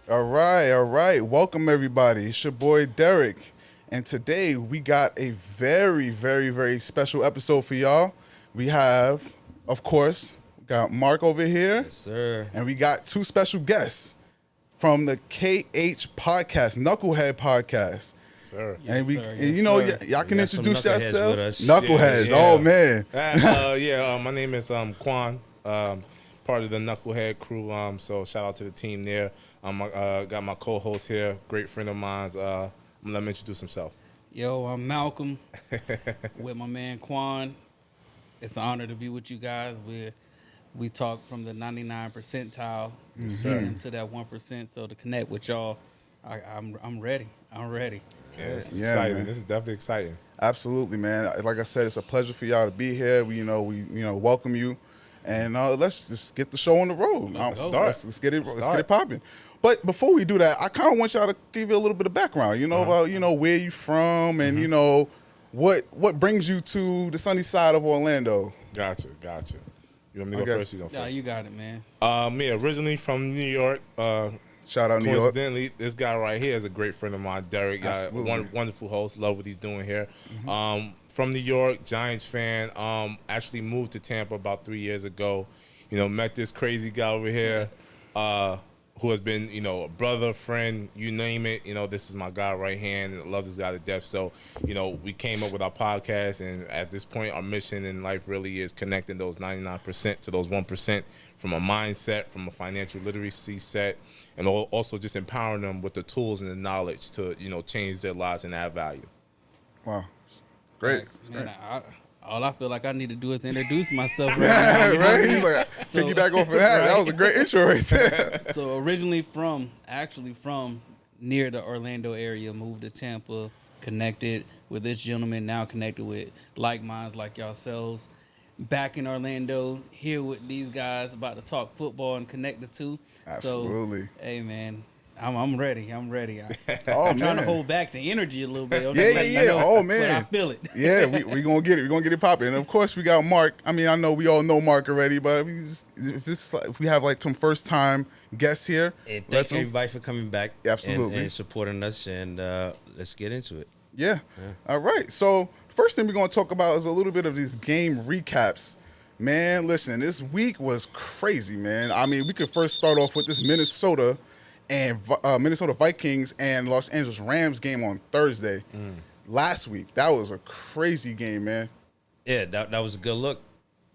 All right, all right. Welcome everybody. It's your boy Derek, and today we got a very, very, very special episode for y'all. We have, of course, got Mark over here, Yes, sir. and we got two special guests from the KH podcast, Knucklehead podcast. Sir. And Yes, we, sir. and Yes, sir. y'all can We got some introduce knuckleheads yourself. with us. Knuckleheads. Yeah. Oh man. My name is Quan, part of the Knucklehead crew. So shout out to the team there. Got my co-host here, great friend of mine. I'm gonna let him introduce himself. Yo, I'm Malcolm with my man Quan. It's an honor to be with you guys. We talk from the 99 percentile to that 1%. So to connect with y'all, I'm ready. I'm ready. Yeah, it's Yeah, exciting. man. This is definitely exciting. Absolutely, man. Like I said, it's a pleasure for y'all to be here. We welcome you, and let's just get the show on the road. Let's go. Let's get it popping. But before we do that, I kind of want y'all to give you a little bit of background. About where you from, and what brings you to the sunny side of Orlando. Gotcha. You want me to go first? You go first. Yeah, you got it, man. Me originally from New York. Shout out New York. Coincidentally, this guy right here is a great friend of mine, Derek. Absolutely. Wonderful host. Love what he's doing here. From New York, Giants fan. Actually moved to Tampa about 3 years ago. Met this crazy guy over here who has been, a brother, friend, you name it. This is my guy right hand. And I love this guy to death. So, we came up with our podcast. And at this point, our mission in life really is connecting those 99% to those 1% from a mindset, from a financial literacy set, and also just empowering them with the tools and the knowledge to, change their lives and add value. Wow, great. Thanks, man. All I feel like I need to do is introduce myself right now. you know what I Right? mean? He's like, So- piggyback off of that. That Right. was a great intro right there. So originally from near the Orlando area, moved to Tampa, connected with this gentleman, now connected with like minds like yourselves. Back in Orlando, here with these guys, about to talk football and connect the two. Absolutely. So, hey man, I'm ready. I'm Oh, I'm trying to man. hold back the energy a little bit. I'm Yeah, just yeah, letting you yeah. know, Oh, but man. I feel it. Yeah, we gonna get it. We gonna get it popping. And of course, we got Mark. I mean, I know we all know Mark already, but if we have like some first time guests here, And let thank them- everybody for coming back. Absolutely. And supporting us. And let's get into it. Yeah. All right. So first thing we're gonna talk about is a little bit of these game recaps. Man, listen, this week was crazy, man. I mean, we could first start off with this Minnesota Vikings and Los Angeles Rams game on Thursday. Last week, that was a crazy game, man. Yeah, that was a good look.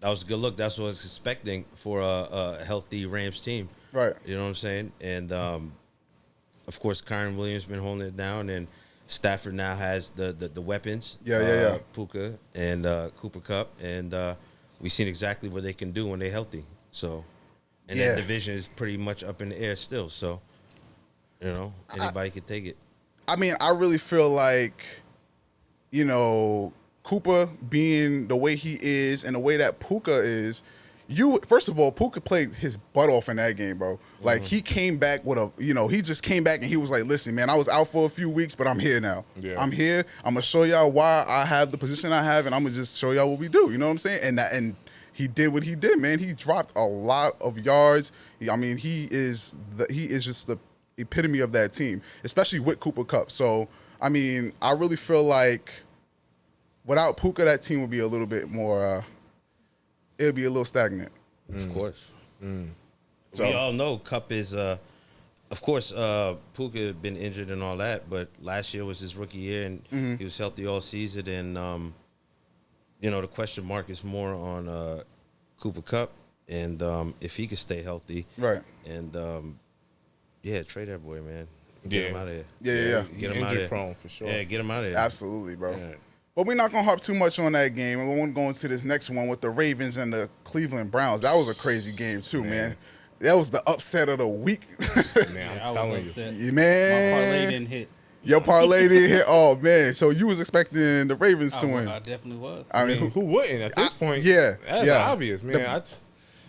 That's what I was expecting for a healthy Rams team. Right. You know what I'm saying? And, of course, Kyron Williams been holding it down. And Stafford now has the weapons. Yeah. Puka and Cooper Cup. And we've seen exactly what they can do when they're healthy. So, and Yeah. that division is pretty much up in the air still. So, anybody can take it. I mean, I really feel like, Cooper being the way he is and the way that Puka is, first of all, Puka played his butt off in that game, bro. Like, he came back with he just came back and he was like, listen, man, I was out for a few weeks, but I'm here now. Yeah. I'm here. I'm going to show y'all why I have the position I have, and I'm going to just show y'all what we do. You know what I'm saying? And he did what he did, man. He dropped a lot of yards. I mean, he is just the epitome of that team, especially with Cooper Cup. So, I mean, I really feel like without Puka, that team would be a little bit more, it would be a little stagnant. Of course. So- We all know Cup is, of course, Puka had been injured and all that, but last year was his rookie year, and he was healthy all season. And, the question mark is more on Cooper Cup and if he could stay healthy. Right. And, trade that boy, man. Yeah. Get him out of there. Yeah. Get him out Injury there. prone for sure. Yeah, get him out of there. Absolutely, bro. Yeah. But we're not going to harp too much on that game. And we want to go into this next one with the Ravens and the Cleveland Browns. That was a crazy game, too, man. That was the upset of the week. Man, I I'm was telling you. upset. Yeah, My parlay man. didn't hit. Your parlay didn't hit. Oh, man. So you was expecting the Ravens to win. I definitely was. I I mean, mean, who wouldn't at this point? yeah, That's yeah. obvious, man.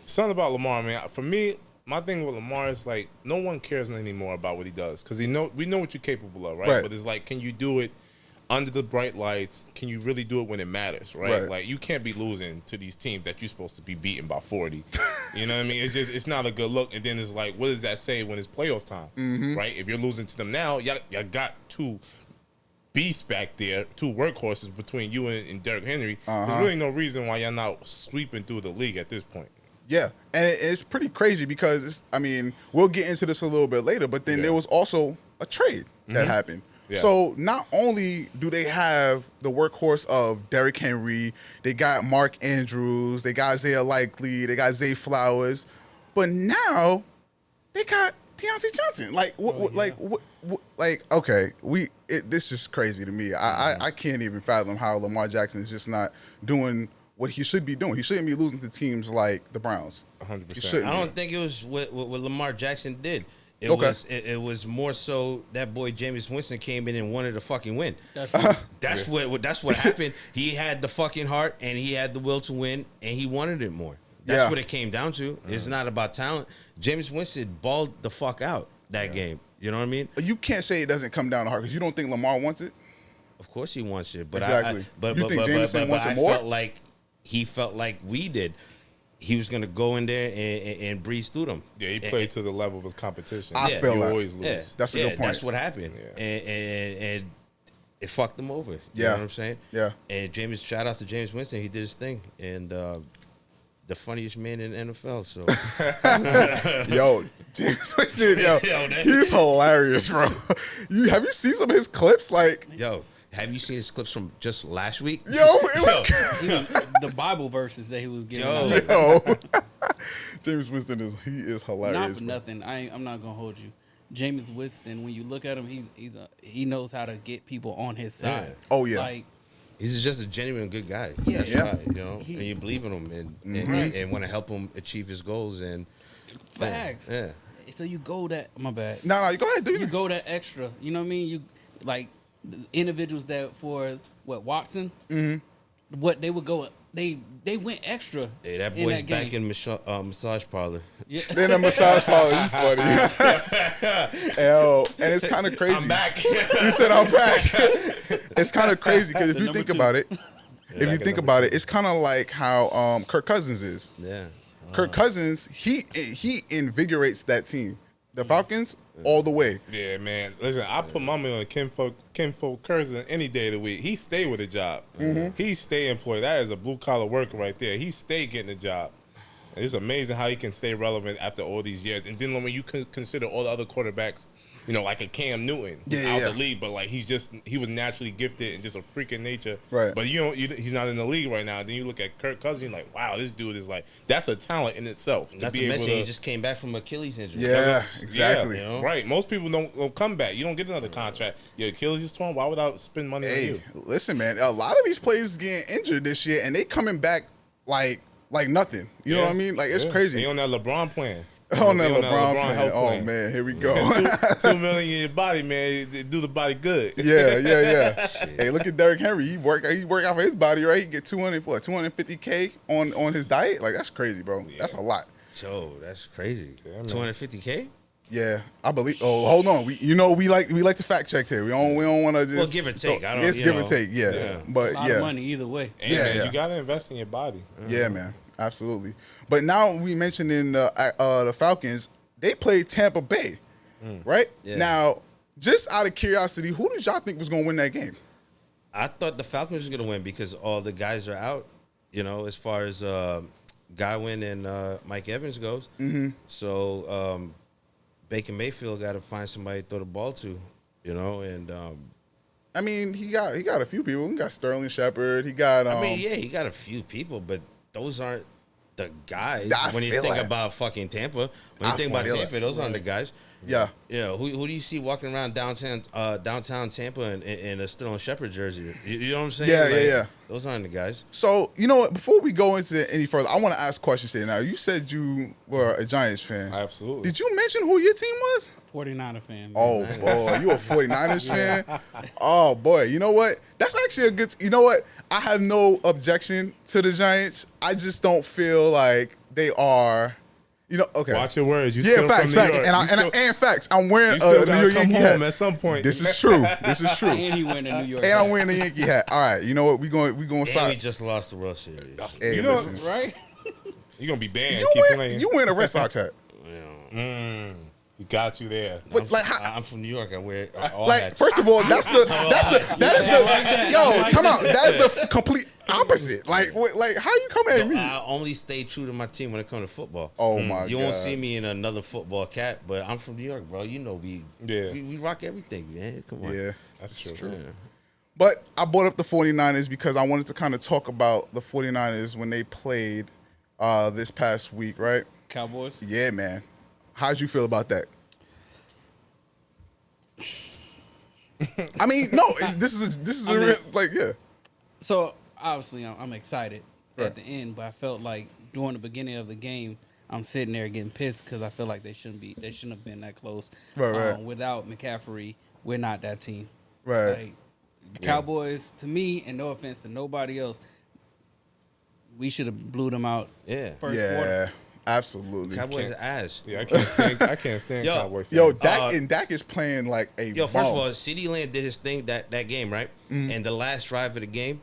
Something about Lamar, man. For me, my thing with Lamar is like no one cares anymore about what he does because we know what you're capable of, right? Right. But it's like, can you do it under the bright lights, can you really do it when it matters, right? Right. Like, you can't be losing to these teams that you're supposed to be beating by 40. You know what I mean? It's not a good look. And then it's like, what does that say when it's playoff time, right? If you're losing to them now, y'all got two beasts back there, two workhorses between you and Derrick Henry. There's really no reason why y'all not sweeping through the league at this point. Yeah, and it's pretty crazy because we'll get into this a little bit later, but then there was also a trade that happened. Yeah. So not only do they have the workhorse of Derrick Henry, they got Mark Andrews, they got Isaiah Likely, they got Zay Flowers, but now they got Deontay Johnson. This is crazy to me. I can't even fathom how Lamar Jackson is just not doing what he should be doing. He shouldn't be losing to teams like the Browns. 100%. I don't think it was what Lamar Jackson did. It was more so that boy Jameis Winston came in and wanted to fucking win. That's what happened. He had the fucking heart and he had the will to win and he wanted it more. That's what it came down to. It's not about talent. Jameis Winston balled the fuck out that game. You know what I mean? You can't say it doesn't come down to heart because you don't think Lamar wants it. Of course he wants it, but Exactly. I Jameson wants it more? felt like he felt like we did. He was gonna go in there and breeze through them. Yeah, he played to the level of his competition. I feel you like always lose. Yeah, That's a good point. That's what happened, Yeah. and it fucked him over. You Yeah. know what I'm saying? Yeah. And shout out to James Winston. He did his thing, and the funniest man in the NFL. So Yo, James Winston, he's hilarious, bro. Have you seen some of his clips? Like, yo, have you seen his clips from just last week? yo, it was The Bible verses that he was getting. Yo. yo. James Winston is Not hilarious. for bro. nothing. I'm not gonna hold you. James Winston, when you look at him, he knows how to get people on his side. Yeah. Oh, yeah. Like, He's just a genuine good guy. Yeah. That's Yeah. right, you know, and you believe in him and want to help him achieve his goals and facts. Yeah. So you go that. My bad. No, go ahead. Do You you? go that extra. You know what I mean? You like the individuals that for Watson. What they would go. They went extra. Hey, that in boy's that game. back in massage parlor. Yeah. Then a massage parlor, you funny. Yo, and it's kind of crazy. I'm back. You said I'm back. It's kind of crazy because if The you number think two. about it, it's kind of like how Kirk Cousins is. Yeah. Kirk Cousins, he invigorates that team. The Falcons, all the way. Yeah, man. Listen, I put my money on Kinfolk Curzon any day of the week. He stay with a job. He stay employed. That is a blue collar worker right there. He stay getting a job. And it's amazing how he can stay relevant after all these years. And then when you consider all the other quarterbacks, you know, like a Cam Newton, who's out the league, but like he was naturally gifted and just a freak of nature. Right. But he's not in the league right now. Then you look at Kirk Cousins, you're like, wow, this dude is like, that's a talent in itself. Not to mention he just came back from Achilles injury. Yeah, exactly. You know? Right. Most people don't come back. You don't get another contract. Your Achilles is torn. Why would I spend money on Hey, you? listen, man. A lot of these players getting injured this year, and they coming back like nothing. You know what I mean? Like it's crazy. They on that LeBron plan. On that They LeBron plan. health Oh plan. man, here we go. $2 million in your body, man. They do the body good. Yeah. Hey, look at Derrick Henry. He work out for his body, right? He get 250K on his diet. Like that's crazy, bro. That's a lot. Joe, that's crazy. Yeah, man. 250K? Yeah, I believe. Oh, hold on. We like to fact check here. We don't want to just. Well, give or take. I don't. It's you give know. or take. Yeah, Yeah. but A lot of money either way. And Yeah, man, yeah. you gotta invest in your body. Yeah, man, absolutely. But now we mentioned in the Falcons, they played Tampa Bay, right? Yeah. Now, just out of curiosity, who did y'all think was going to win that game? I thought the Falcons was gonna win because all the guys are out. You know, as far as Godwin and Mike Evans goes. So Baker Mayfield got to find somebody to throw the ball to. You know, and I mean, he got a few people. He got Sterling Shepard. He got. I mean, yeah, he got a few people, but those aren't the guys. I When you feel think that. about fucking Tampa, when I you think about feel Tampa, it. those aren't the guys. Yeah. You know, who do you see walking around downtown Tampa in a Sterling Shepard jersey? You know what I'm saying? Yeah. Those aren't the guys. So you know what? Before we go into any further, I want to ask questions here. Now, you said you were a Giants fan. Absolutely. Did you mention who your team was? 49er fan. Oh, boy, you a 49ers fan? Oh, boy. You know what? That's actually a good... You know what? I have no objection to the Giants. I just don't feel like they are You know, okay. Watch your words. You Yeah, still facts, from New facts. York. And facts. I'm wearing You still a New gotta York come Yankee home hat. at some point. This is true. This is true. And he went to New York. And I'm wearing a Yankee hat. All right, you know what? We going And we side. just lost the World Series. Hey, You know, listen. right? you're gonna be banned. You Keep wearing playing. you wearing a Red Sox hat. We got you there. But like, how, I'm from New York. I wear all like hats. first of all, that is the time out. That is a complete opposite. Like how you come at me? I only stay true to my team when it comes to football. Oh my god. You won't see me in another football cap, but I'm from New York, bro. You know we rock everything, man. Come on. Yeah. That's true. Yeah. But I brought up the 49ers because I wanted to kind of talk about the 49ers when they played this past week, right? Cowboys. Yeah, man. How'd you feel about that? I mean, no, this is a real, like, yeah. So obviously, I'm excited Right. at the end, but I felt like during the beginning of the game, I'm sitting there getting pissed because I feel like they shouldn't have been that close. Right. Without McCaffrey, we're not that team. Right. Like, Cowboys, to me, and no offense to nobody else, we should have blew them out. Yeah. First Yeah, quarter. absolutely. Cowboys are ass. Yeah, I can't stand Yo, Cowboy fans. Yo, Dak is playing like a Yo, first bomb. of all, CeeDee Lamb did his thing that game, right? And the last drive of the game,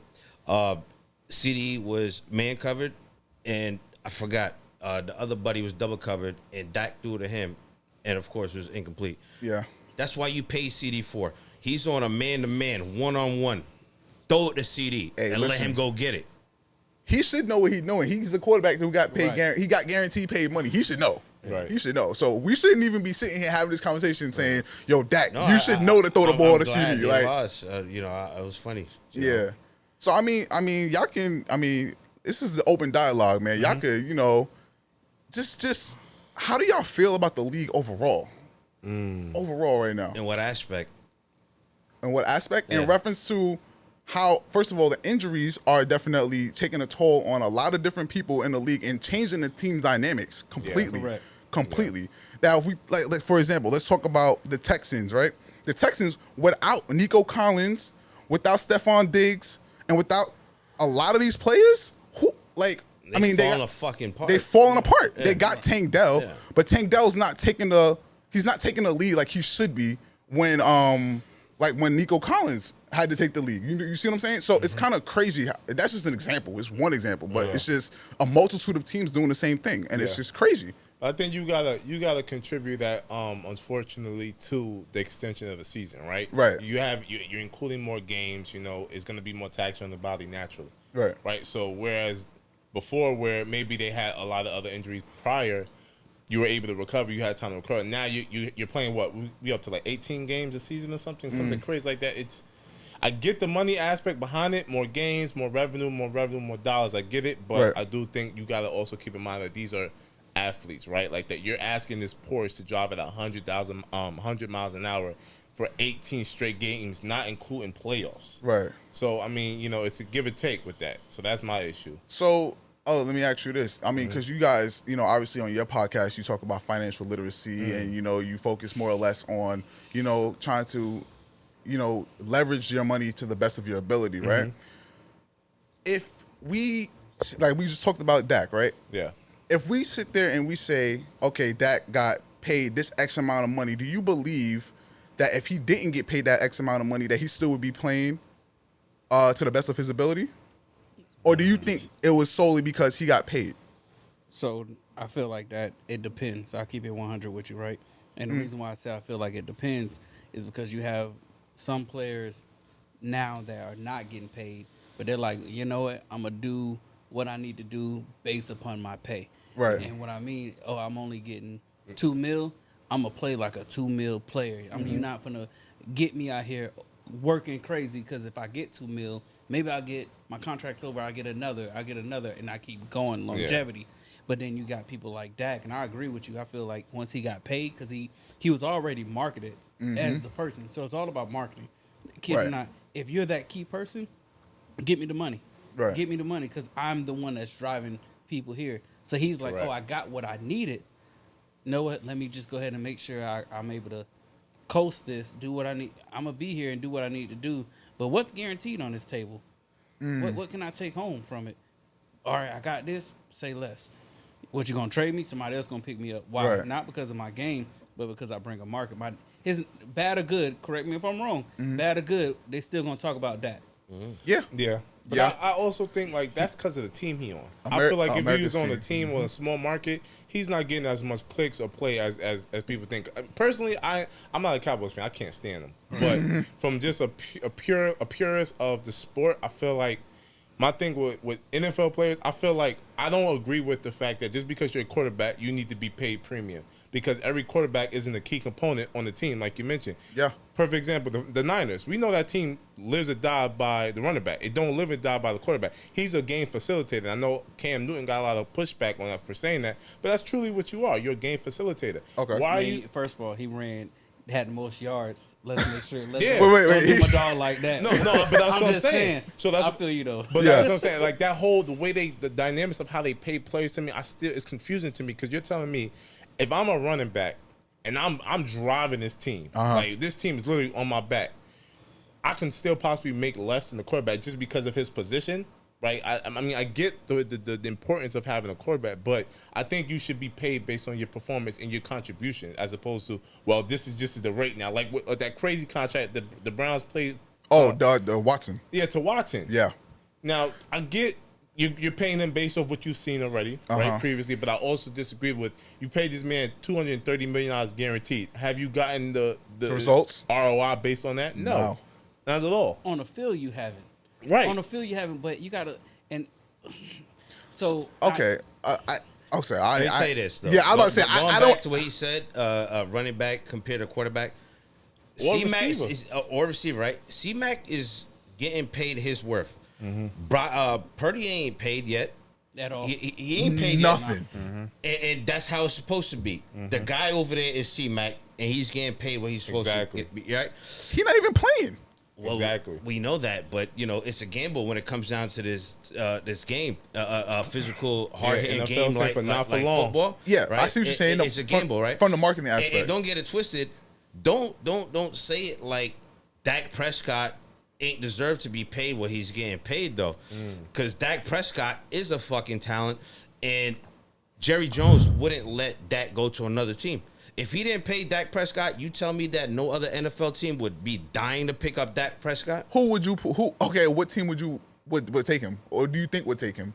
CeeDee was man covered, and I forgot the other buddy was double covered, and Dak threw to him, and of course it was incomplete. Yeah. That's why you pay CeeDee for. He's on a man-to-man, one-on-one. Throw it to CeeDee Hey, and let listen. him go get it. He should know what he's doing. He's a quarterback who got paid. Right. He got guaranteed paid money. He should know. Right. He should know. So we shouldn't even be sitting here having this conversation saying, "Yo, Dak, No, you should know to throw the ball I'm to glad CeeDee." they Like, lost. It was funny. you yeah. know. So I mean, y'all can. I mean, this is the open dialogue, man. Y'all could, just how do y'all feel about the league overall? Overall, right now, In what aspect? in what aspect? In Yeah. reference to how, first of all, the injuries are definitely taking a toll on a lot of different people in the league and changing the team dynamics completely. Correct. Completely. Now, if we like for example, let's talk about the Texans, right? The Texans, without Nico Collins, without Stephon Diggs, and without a lot of these players, They falling fucking apart. They falling apart. Yeah. They got Tank Dell, Yeah. but Tank Dell's not taking the lead like he should be when Nico Collins had to take the lead. You see what I'm saying? So it's kind of crazy. That's just an example. It's one example, but it's just a multitude of teams doing the same thing, and it's just crazy. I think you gotta contribute that unfortunately to the extension of the season, right? Right. You're including more games. It's going to be more tax on the body naturally. Right. Right. So whereas before, where maybe they had a lot of other injuries prior, you were able to recover. You had time to recover. Now you're playing what? We up to like 18 games a season or something crazy like that. I get the money aspect behind it, more games, more revenue, more dollars. I get it, but Right. I do think you got to also keep in mind that these are athletes, right? Like that you're asking this Porsche to drive at 100 miles an hour for 18 straight games, not including playoffs. Right. So I mean, it's a give or take with that. So that's my issue. So, let me ask you this. I mean, because you guys, obviously on your podcast, you talk about financial literacy and, you focus more or less on, trying to, leverage your money to the best of your ability, right? If we just talked about Dak, right? Yeah. If we sit there and we say, okay, Dak got paid this X amount of money, do you believe that if he didn't get paid that X amount of money, that he still would be playing to the best of his ability? Or do you think it was solely because he got paid? So I feel like that it depends. I'll keep it 100 with you, right? And the reason why I say I feel like it depends is because you have some players now that are not getting paid, but they're like, you know what, I'm going to do what I need to do based upon my pay. Right. And what I mean, I'm only getting $2 million, I'm going to play like a $2 million player. I mean, you're not going to get me out here working crazy, because if I get $2 million, maybe I'll get, my contract's over, I get another, and I keep going, longevity. But then you got people like Dak, and I agree with you. I feel like once he got paid, because he was already marketed as the person. So it's all about marketing. Kid Right. or not, if you're that key person, get me the money. Right. Get me the money, because I'm the one that's driving people here. So he's like, Right. I got what I needed. You know what? Let me just go ahead and make sure I'm able to coast this, do what I need. I'm going to be here and do what I need to do. But what's guaranteed on this table? What can I take home from it? All right, I got this, say less. What, you gonna trade me? Somebody else gonna pick me up. Why? Right. Not because of my game, but because I bring a market. His bad or good, correct me if I'm wrong. Mm-hmm. Bad or good, they still gonna talk about Dak. Yeah. Yeah. But Yeah. I also think like that's because of the team he on. I Ameri- feel like if he America's was on a team. team or a small market, he's not getting as much clicks or play as people think. Personally, I'm not a Cowboys fan. I can't stand them. But from just a purist of the sport, I feel like my thing with NFL players, I feel like I don't agree with the fact that just because you're a quarterback, you need to be paid premium because every quarterback isn't a key component on the team, like you mentioned. Yeah. Perfect example, the Niners. We know that team lives or die by the running back. It don't live or die by the quarterback. He's a game facilitator. I know Cam Newton got a lot of pushback on that for saying that, but that's truly what you are. You're a game facilitator. Okay. Why are Man, you? First of all, he had the most yards. Let's make sure. Let's Yeah. don't Wait. do my dog like that. No, but that's what I'm just saying. So that's I feel you though. But Yeah. that's what I'm saying. Like that whole the way the dynamics of how they pay players to me, it's confusing to me because you're telling me if I'm a running back and I'm driving this team, like this team is literally on my back, I can still possibly make less than the quarterback just because of his position. Right, I mean, I get the importance of having a quarterback, but I think you should be paid based on your performance and your contribution, as opposed to, well, this is just the rate now. Like that crazy contract the Browns played. Oh, the Watson. Yeah, to Watson. Yeah. Now I get you're paying him based off what you've seen already, right, previously, but I also disagree with you paid this man $230 million guaranteed. Have you gotten the results ROI based on that? No, not at all. On the field, you haven't. Right. On the field, you haven't, but you gotta and so Okay. I'll say. Let me tell you this, though. Yeah, I was about to say. Going I back don't. to what he said, running back compared to quarterback. Or C-Mac receiver. is or receiver, right? C-Mac is getting paid his worth. Purdy ain't paid yet. at all. He ain't paid Nothing. yet. And that's how it's supposed to be. The guy over there is C-Mac, and he's getting paid what he's supposed Exactly. to get, right? He's not even playing. Well, Exactly. We know that, but it's a gamble when it comes down to this game, a physical, hard hitting NFL game say like, for not for like long. football. Yeah, right? I see what you're saying. It's a gamble, right? From the marketing aspect. And don't get it twisted. Don't say it like Dak Prescott ain't deserved to be paid what he's getting paid though, because Dak Prescott is a fucking talent, and Jerry Jones wouldn't let Dak go to another team. If he didn't pay Dak Prescott, you tell me that no other NFL team would be dying to pick up Dak Prescott? Who would you? Okay, what team would take him, or do you think would take him?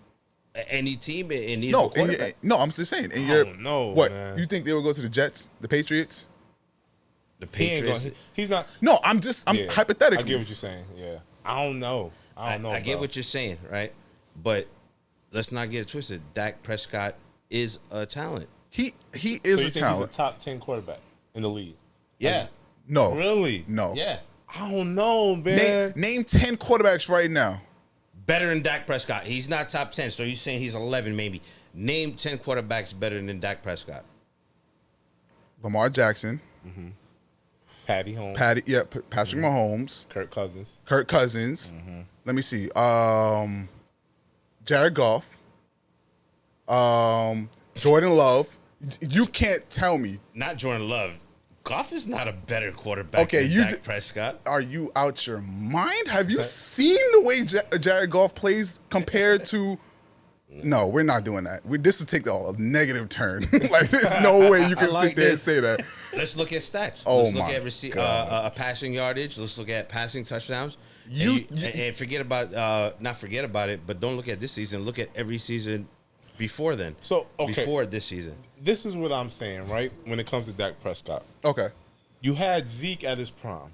Any team in need No, of a quarterback. no. I'm just saying. I don't know, What man. you think they would go to the Jets, the Patriots? The He ain't Patriots. going. He's not. No, I'm Yeah. hypothetically. I get what you're saying. Yeah. I don't know. I get bro. what you're saying, right? But let's not get it twisted. Dak Prescott is a talent. He So is you a think he's a talent. top 10 quarterback in the league? Yeah. No, Really? no. Yeah. I don't know, man. Name 10 quarterbacks right now. Better than Dak Prescott. He's not top 10, so you're saying he's 11 maybe. Name 10 quarterbacks better than Dak Prescott. Lamar Jackson, Patty Holmes, Patrick Mahomes, Kirk Cousins. Kirk Cousins. Let me see. Jared Goff, Jordan Love. You can't tell me. Not Jordan Love. Goff is not a better quarterback Okay, than Dak Prescott. Are you out your mind? Have you seen the way Jared Goff plays compared to? No, we're not doing that. This would take a negative turn. Like, there's no way you can like sit there and this. say that. Let's look at stats. Oh, Let's look my at God. passing yardage. Let's look at passing touchdowns. You- And forget about not forget about it, but don't look at this season. Look at every season before then. So, okay. Before this season. This is what I'm saying, right? When it comes to Dak Prescott, Okay. you had Zeke at his prime.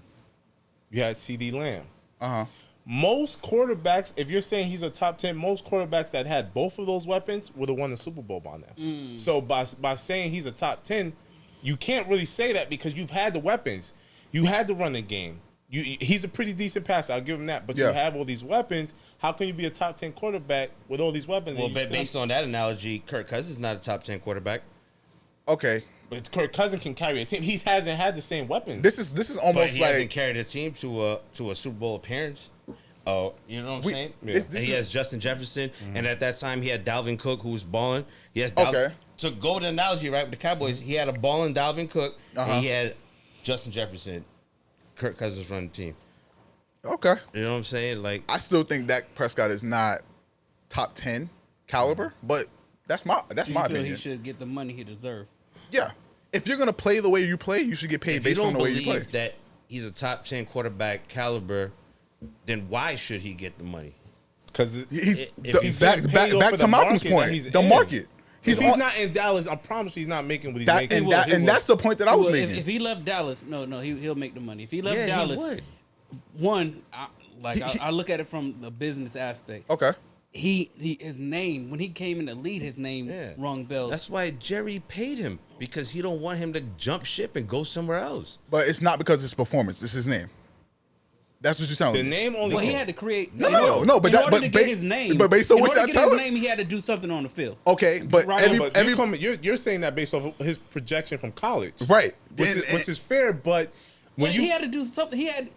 You had CD Lamb. Uh-huh. Most quarterbacks, if you're saying he's a top 10, most quarterbacks that had both of those weapons would have won the Super Bowl by now. So by saying he's a top 10, you can't really say that because you've had the weapons. You had the running game. He's a pretty decent passer. I'll give him that. But you Yeah. have all these weapons. How can you be a top 10 quarterback with all these weapons? Well, and you based on that analogy, Kirk Cousins is not a top 10 quarterback. Okay. But Kirk Cousins can carry a team. He hasn't had the same weapons. This is But almost he hasn't like carried a team to a Super Bowl appearance. Oh, you know what I'm saying? Yeah. this And he is- has Justin Jefferson, and at that time he had Dalvin Cook, who was balling. He has Okay. To go to the analogy, right, with the Cowboys, he had a balling Dalvin Cook, and he had Justin Jefferson. Kirk Cousins running the team. okay. You know what I'm saying? Like, I still think Dak Prescott is not top 10 caliber, but That's my Do you feel opinion. he should get the money he deserves? Yeah. If you're gonna play the way you play, you should get paid If you based on don't the way you play. believe that he's a top 10 quarterback caliber, then why should he get the money? Because if he's back getting paid off to of the Malcolm's market that point. he's The in. market. If he's not in Dallas, I promise he's not making what he's making. And that's the point that I was Well, making. if he left Dallas, he'll make the money. If he left Yeah, Dallas, he would. one, I look at it from the business aspect. Okay. His name, when he came in the lead, his name rung bells. That's why Jerry paid him, because he don't want him to jump ship and go somewhere else. But it's not because it's performance. It's his name. That's what you're telling The me. name only. Well, he had to create. No. But in that, order but to ba- get his name, But based on in what order y'all to get telling, his name, he had to do something on the field. okay. But Right. You're saying that based off of his projection from college, right, which is fair. But when He had to do something. and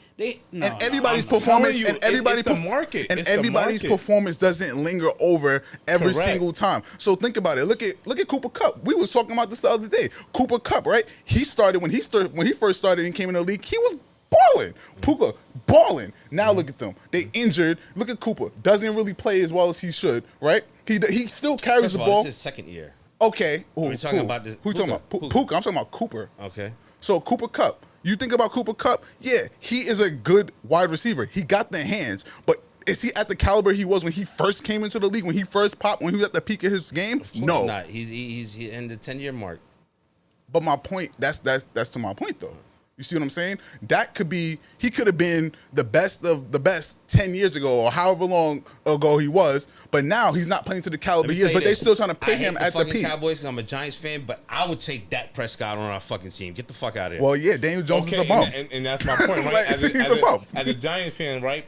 everybody's I'm telling performance you, and everybody's it's the market. and It's the everybody's market. performance doesn't linger over every Correct. single time. So think about it. Look at Cooper Kupp. We was talking about this the other day. Cooper Kupp, right? He started when he first started and came in the league. He was balling. Puka balling. Now look at them. They injured. Look at Cooper. Doesn't really play as well as he should. Right? He still carries First the of all, ball. it's his second year. Okay. We're talking about this- Who you talking Puka. about? Puka. Puka. I'm talking about Cooper. Okay. So Cooper Kupp, you think about Cooper Kupp, yeah, he is a good wide receiver. He got the hands, but is he at the caliber he was when he first came into the league, when he first popped, when he was at the peak of his game? Of course No. not. He's in the 10-year mark. But my point, that's to my point though. You see what I'm saying? He could have been the best of the best 10 years ago or however long ago he was, but now he's not playing to the caliber he is, but they're still trying to pay him at the peak. Cowboys, 'cause I'm a Giants fan, but I would take Dak Prescott on our fucking team. Get the fuck out of here. Well, yeah, Daniel Jones is a bum. And that's my point, right? Like, as, he's a bum. as a Giants fan, right?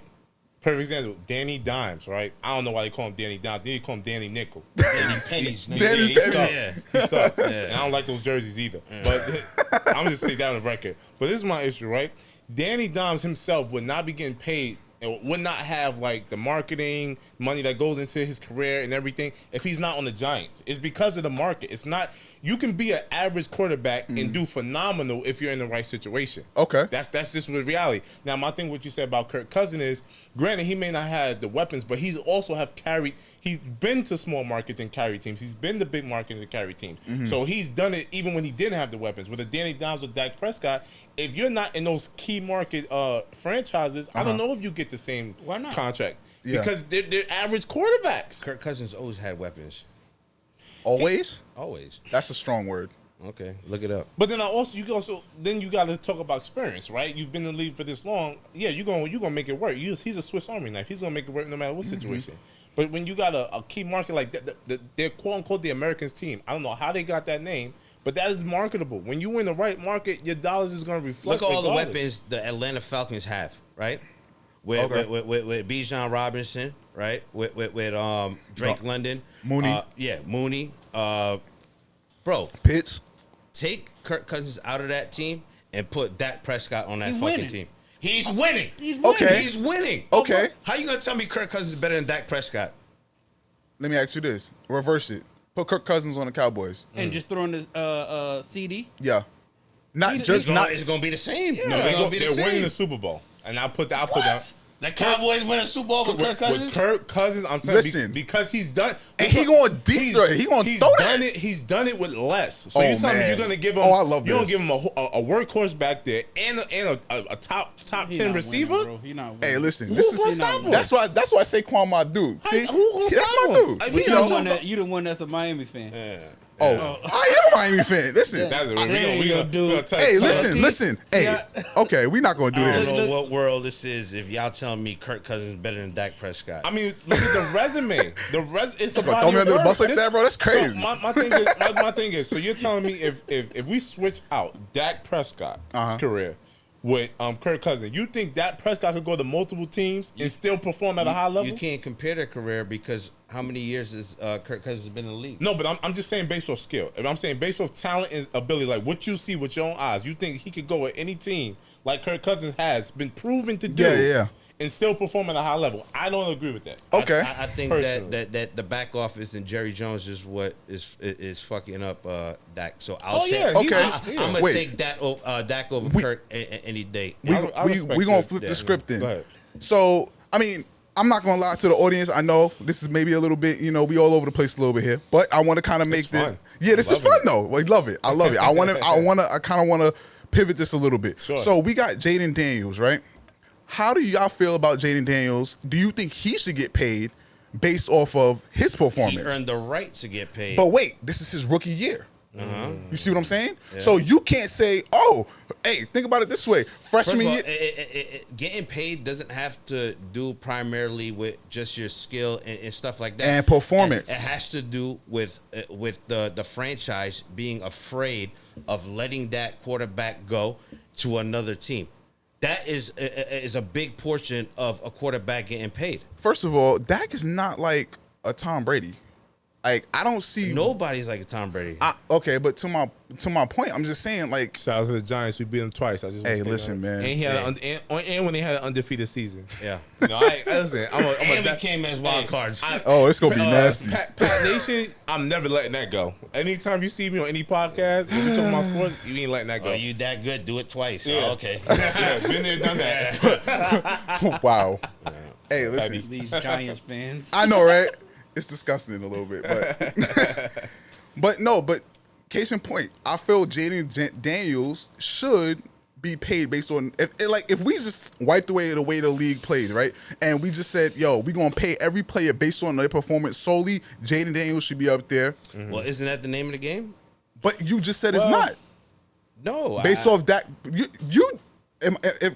Perfect example, Danny Dimes, right? I don't know why they call him Danny Dimes. They call him Danny Nickel. Danny Pennies. Danny he Pennies. sucks. Yeah. He sucks. Yeah. And I don't like those jerseys either. But I'm just saying that on the record. But this is my issue, right? Danny Dimes himself would not be getting paid and would not have like the marketing money that goes into his career and everything if he's not on the Giants. It's because of the market. It's not, you can be an average quarterback and do phenomenal if you're in the right situation. Okay. That's just with reality. Now, my thing, what you said about Kirk Cousins is, granted, he may not have the weapons, but he's also he's been to small markets and carry teams. He's been to big markets and carry teams. So he's done it even when he didn't have the weapons. With a Danny Dimes or Dak Prescott, if you're not in those key market franchises, I don't know if you get the same Why not? contract. Yeah. Because they're average quarterbacks. Kirk Cousins always had weapons. Always? Always. That's a strong word. Okay, look it up. But then you got to talk about experience, right? You've been in the league for this long. Yeah, you're gonna make it work. He's a Swiss Army knife. He's gonna make it work no matter what situation. But when you got a key market like that, they're quote unquote the Americans team. I don't know how they got that name, but that is marketable. When you in the right market, your dollars is gonna reflect. Look at all the regardless. weapons the Atlanta Falcons have, right? With Bijan Robinson, right? With Drake London, Mooney. Mooney. Bro, Pitts. take Kirk Cousins out of that team and put Dak Prescott on that He's fucking winning. team. He's winning. He's Okay. He's winning. Okay. How you gonna tell me Kirk Cousins is better than Dak Prescott? Let me ask you this. Reverse it. Put Kirk Cousins on the Cowboys. and just throwing the CD. Yeah. Not He- just It's not. gonna be the same. No, It's gonna be they're the winning same. the Super Bowl, and I'll put that. The Cowboys win a Super Bowl with Kirk Cousins. With Kirk Cousins, I'm telling you, Listen. because he's done, And he going deep throw it. He going he's throw done that. it. He's done it with less. So Oh, you're telling me man. you're gonna give him? Oh, I love You're this. gonna give him a workhorse back there and a top He 10 not receiver? winning, bro. He not winning. Hey, listen. Who's This is gonna stop him? that's why Saquon my dude. See, who gonna that's stop my him? dude. I You mean, You know, know, the one that you the one that's a Miami fan. oh, I am a Miami fan. Listen. That's it. There you go, dude. Hey, listen. See, Hey, okay, we're not gonna do I don't this. know what world this is if y'all telling me Kirk Cousins is better than Dak Prescott. I mean, look at the resume. It's the gonna body throw me of under the work. bus like that, bro? That's crazy. So my thing is, so you're telling me if we switch out Dak Prescott's career with Kirk Cousins, you think Dak Prescott could go to multiple teams and still perform at a high level? You can't compare their career because how many years has Kirk Cousins been in the league? No, but I'm just saying based off skill. If I'm saying based off talent and ability, like what you see with your own eyes, you think he could go at any team like Kirk Cousins has been proven to do, Yeah. and still perform at a high level. I don't agree with that. Okay. I think Personally. that the back office and Jerry Jones is what is fucking up Dak. So I'll Oh, take, yeah, Okay. I'm gonna Wait. take Dak over Kirk any day. We I respect gonna it. flip Yeah. the script in. Go ahead. So I mean, I'm not gonna lie to the audience. I know this is maybe a little bit, we all over the place a little bit here, but I want to kind of make this. fun. Yeah, this is fun though. We love it. I love it. I kind of want to pivot this a little bit. Sure. So we got Jaden Daniels, right? How do y'all feel about Jaden Daniels? Do you think he should get paid based off of his performance? He earned the right to get paid. But wait, this is his rookie year. You see what I'm saying? Yeah. So you can't say, "Oh, hey, think about it this way: freshman First of all, year." getting paid doesn't have to do primarily with just your skill and stuff like that. And performance. It has to do with the franchise being afraid of letting that quarterback go to another team. That is a big portion of a quarterback getting paid. First of all, Dak is not like a Tom Brady. Like, I don't see Nobody's like a Tom Brady. Okay, but to my point, I'm just saying, like, Shout out to the Giants. We beat them twice. I just want Hey, to state listen, that. man. And he had and when they had an undefeated season. Yeah. No, listen. I'm And we a came as wild cards. oh, it's gonna be nasty. Pat Nation, I'm never letting that go. Anytime you see me on any podcast, if we talking about sports, you ain't letting that go. Oh, you that good? Do it twice. Yeah. Oh, okay. Yeah, been there, done that. Wow. Hey, listen, These Giants fans. I know, right? It's disgusting a little bit, but but case in point, I feel Jaden Daniels should be paid based on if we just wiped away the way the league played, right? And we just said, yo, we're gonna pay every player based on their performance solely. Jaden Daniels should be up there. Well, isn't that the name of the game? But you just said it's Well, not. No. Based off that,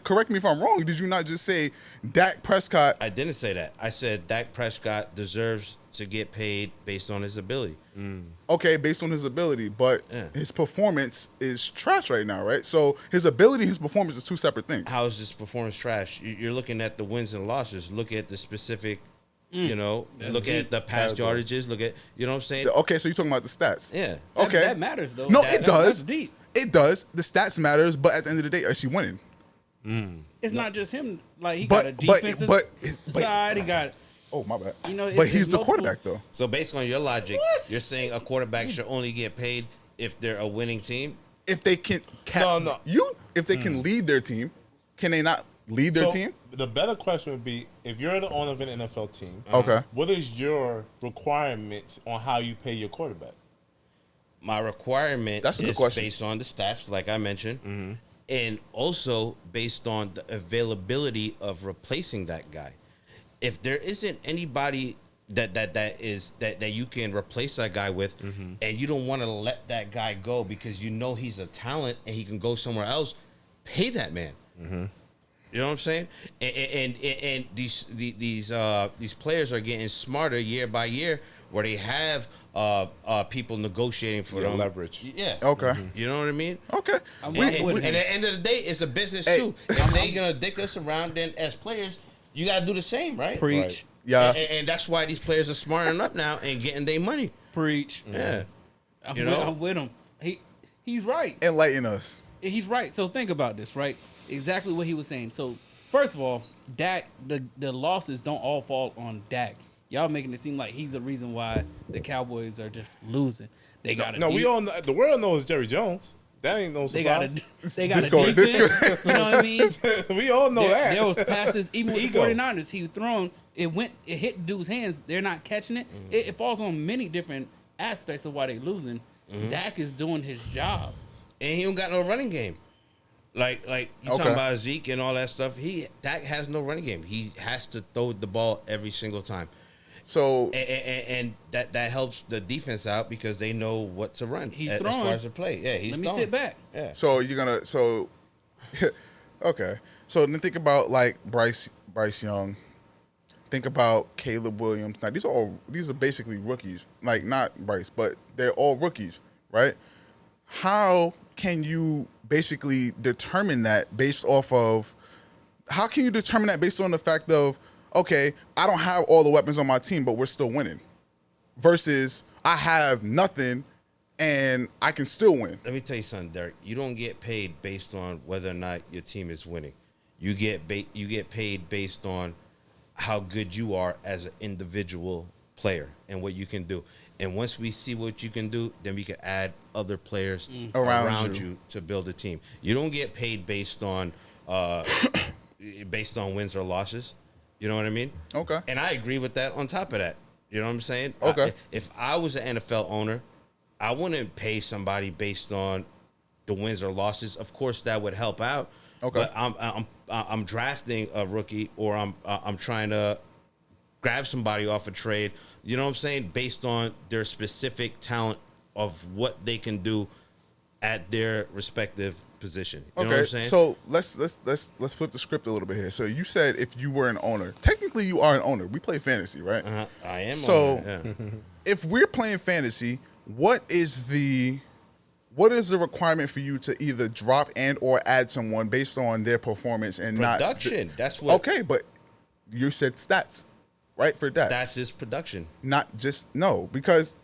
correct me if I'm wrong. Did you not just say Dak Prescott? I didn't say that. I said Dak Prescott deserves to get paid based on his ability. Okay, based on his ability, but Yeah. his performance is trash right now, right? So his ability and his performance is two separate things. How is this performance trash? You're looking at the wins and losses. Look at the specific, look at the past yardages. Look at, you know what I'm saying? Okay, so you're talking about the stats. Yeah. Okay. That matters though. No, That- it does. That's deep. It does. The stats matters, but at the end of the day, is she winning? It's not just him. Like he But- got a but- defensive but- side. He got. Oh, my bad. It's- But he's it's the multiple- quarterback, though. So based on your logic, What? you're saying a quarterback should only get paid if they're a winning team? If they can, No. if they can lead their team, can they not lead their So, team? the better question would be, if you're the owner of an NFL team, Okay. what is your requirements on how you pay your quarterback? My requirement That's a good is question. based on the stats, like I mentioned, and also based on the availability of replacing that guy. If there isn't anybody that you can replace that guy with, and you don't want to let that guy go because you know he's a talent and he can go somewhere else, pay that man. You know what I'm saying? And these players are getting smarter year by year, where they have people negotiating for them. Leverage. Yeah. Okay. You know what I mean? Okay. I'm And, with and at the end of the day, it's a business Hey. too. If they gonna dick us around, then as players, you gotta do the same, right? Preach, Right. Yeah. And that's why these players are smarting up now and getting their money. preach. Yeah. I'm, You with, know? I'm with him. He's right. Enlighten us. He's right. So think about this, right? Exactly what he was saying. So first of all, Dak, the losses don't all fall on Dak. Y'all making it seem like he's the reason why the Cowboys are just losing. They got No, we all know, the world knows Jerry Jones. That ain't no They got surprise. they got This a go- this defense. You know what I mean? We all know that. There was passes even with Ego. the 49ers. He was thrown. It hit dude's hands. They're not catching it. It falls on many different aspects of why they're losing. Dak is doing his job. And he don't got no running game. Like you talking Okay. about Zeke and all that stuff. Dak has no running game. He has to throw the ball every single time. So And that helps the defense out because they know what to run He's as throwing. far as the play. Yeah, he's Let me throwing. sit back. Yeah. you're gonna okay. So then think about like Bryce Young. Think about Caleb Williams. Now these are basically rookies. Like not Bryce, but they're all rookies, right? How can you basically determine that based off of? How can you determine that based on the fact of, okay, I don't have all the weapons on my team, but we're still winning, versus I have nothing and I can still win. Let me tell you something, Derek. You don't get paid based on whether or not your team is winning. You get paid based on how good you are as an individual player and what you can do. And once we see what you can do, then we can add other players Around you. you to build a team. You don't get paid based on wins or losses. You know what I mean? Okay. And I agree with that on top of that. You know what I'm saying? Okay. If I was an NFL owner, I wouldn't pay somebody based on the wins or losses. Of course, that would help out. Okay. But I'm drafting a rookie, or I'm trying to grab somebody off a trade. You know what I'm saying? Based on their specific talent of what they can do at their respective position. You know what I'm saying? So let's flip the script a little bit here. So you said if you were an owner, technically you are an owner. We play fantasy, right? I am. So owner, yeah. if we're playing fantasy, what is the requirement for you to either drop and or add someone based on their performance and Production. That's what. Okay, but you said stats, right? For that, Stats is production. not just no because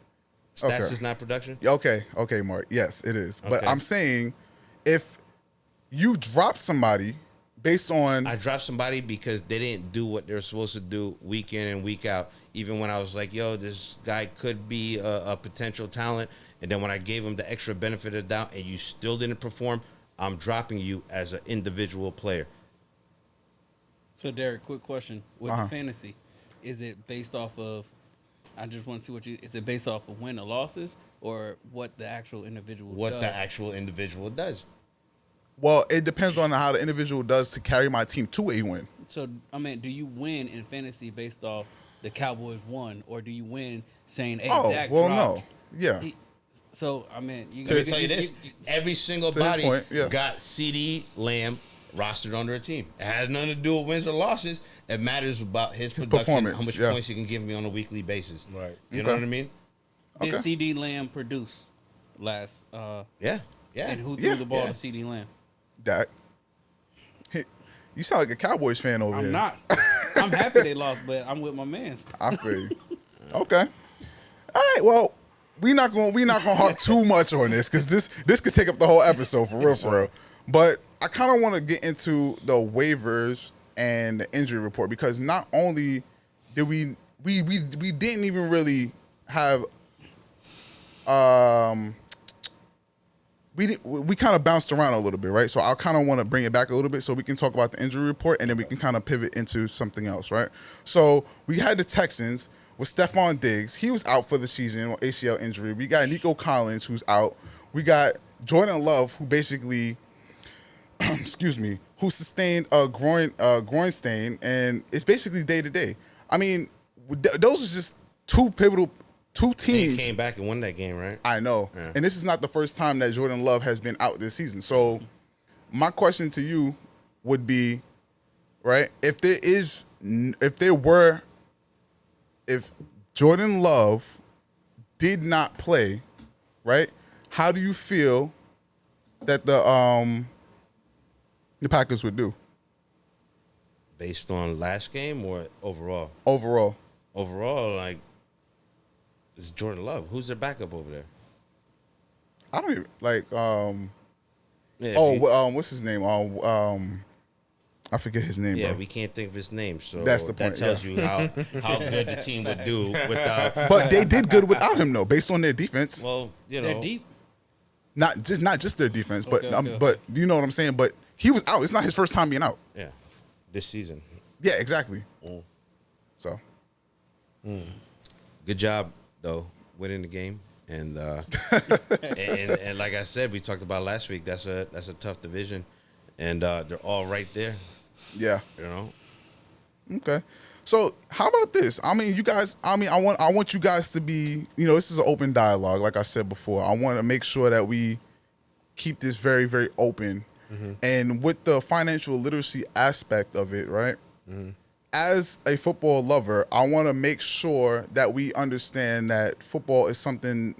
Stats okay. is not production. Okay, Mark. Yes, it is. But Okay. I'm saying if you drop somebody based on I dropped somebody because they didn't do what they're supposed to do week in and week out. Even when I was like, yo, this guy could be a potential talent. And then when I gave him the extra benefit of the doubt and you still didn't perform, I'm dropping you as an individual player. So, Derek, quick question. With the fantasy, is it based off of, I just want to see is it based off of win or losses or what the actual individual does? What the actual individual does. well, it depends on how the individual does to carry my team to a win. So, I mean, do you win in fantasy based off the Cowboys won, or do you win saying, hey, Oh, Dak well, dropped? no. Yeah. So, I mean, Let me tell you this. Every single to his body point, yeah. got CD Lamb rostered on their team. It has nothing to do with wins or losses. It matters about his production, performance, how much yeah. points he can give me on a weekly basis. Right. You Okay. know what I mean? Did Okay. CD Lamb produce last? Yeah. Yeah. And who threw Yeah. the ball Yeah. to CD Lamb? Dak. Hey, you sound like a Cowboys fan over here. I'm not. I'm happy they lost, but I'm with my mans. I feel you. Okay. All right. Well, we not gonna harp too much on this because this could take up the whole episode for real, for real. But I kind of want to get into the waivers and the injury report because not only did we didn't even really have we kind of bounced around a little bit, right? So I kind of want to bring it back a little bit so we can talk about the injury report and then we can kind of pivot into something else, right? So we had the Texans with Stephon Diggs. He was out for the season with ACL injury. We got Nico Collins, who's out. We got Jordan Love, who basically, excuse me, who sustained a groin stain, and it's basically day to day. I mean, those are just two He teams. came back and won that game, right? I know. Yeah. And this is not the first time that Jordan Love has been out this season. So my question to you would be, right, if Jordan Love did not play, right, how do you feel that the Packers would do Based on last game or overall? overall? Overall, like, it's Jordan Love. Who's their backup over there? I don't even like Yeah, if you- what's his name? I forget his name, yeah, bro. we can't think of his name, so That's the that point, tells yeah. you how good the team would do without. But they did good without him though, based on their defense. Well, you know, They're deep. Not just their defense, but Okay. but you know what I'm saying. But he was out. It's not his first time being out. yeah, this season. Yeah, exactly. Mm. So Good job though, winning the game, and and like I said, we talked about last week. That's a tough division, and they're all right there. yeah, You know, okay. So how about this? I mean, you guys. I mean, I want you guys to be. You know, this is an open dialogue. Like I said before, I want to make sure that we keep this very, very open. And with the financial literacy aspect of it, right? As a football lover, I want to make sure that we understand that football is something